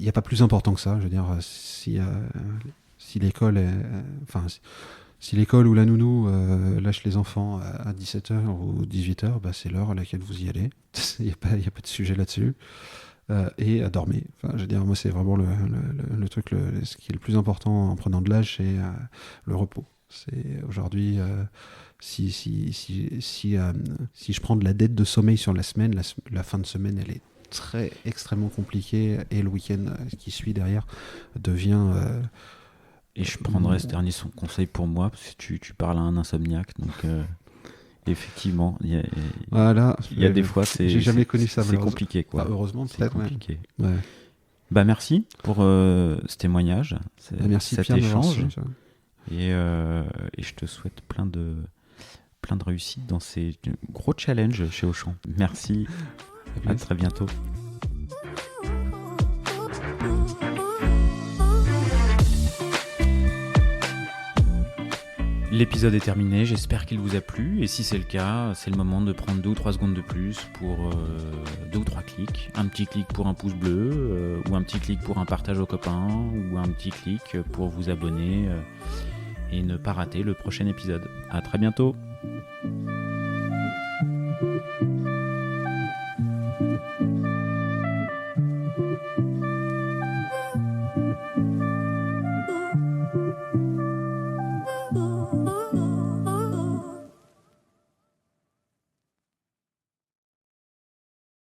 n'y a pas plus important que ça. Je veux dire, si l'école si l'école ou la nounou lâche les enfants à 17h ou 18h, c'est l'heure à laquelle vous y allez. Il n'y a pas de sujet là-dessus. Et à dormir. Enfin, je veux dire, moi, c'est vraiment le truc, ce qui est le plus important en prenant de l'âge, c'est le repos. C'est aujourd'hui, si je prends de la dette de sommeil sur la semaine, la fin de semaine, elle est extrêmement compliquée, et le week-end qui suit derrière devient... et je prendrai ce dernier conseil pour moi, parce que tu parles à un insomniaque, donc effectivement, il y a des fois, j'ai jamais connu ça, c'est compliqué, quoi. Heureusement, c'est peut-être. compliqué. Ouais. Merci pour ce témoignage, merci cet Pierre échange, et je te souhaite plein de réussite dans ces gros challenges chez Auchan. Merci, à très bientôt. L'épisode est terminé, j'espère qu'il vous a plu, et si c'est le cas, c'est le moment de prendre 2 ou 3 secondes de plus pour 2 ou 3 clics. Un petit clic pour un pouce bleu, ou un petit clic pour un partage aux copains, ou un petit clic pour vous abonner et ne pas rater le prochain épisode. À très bientôt.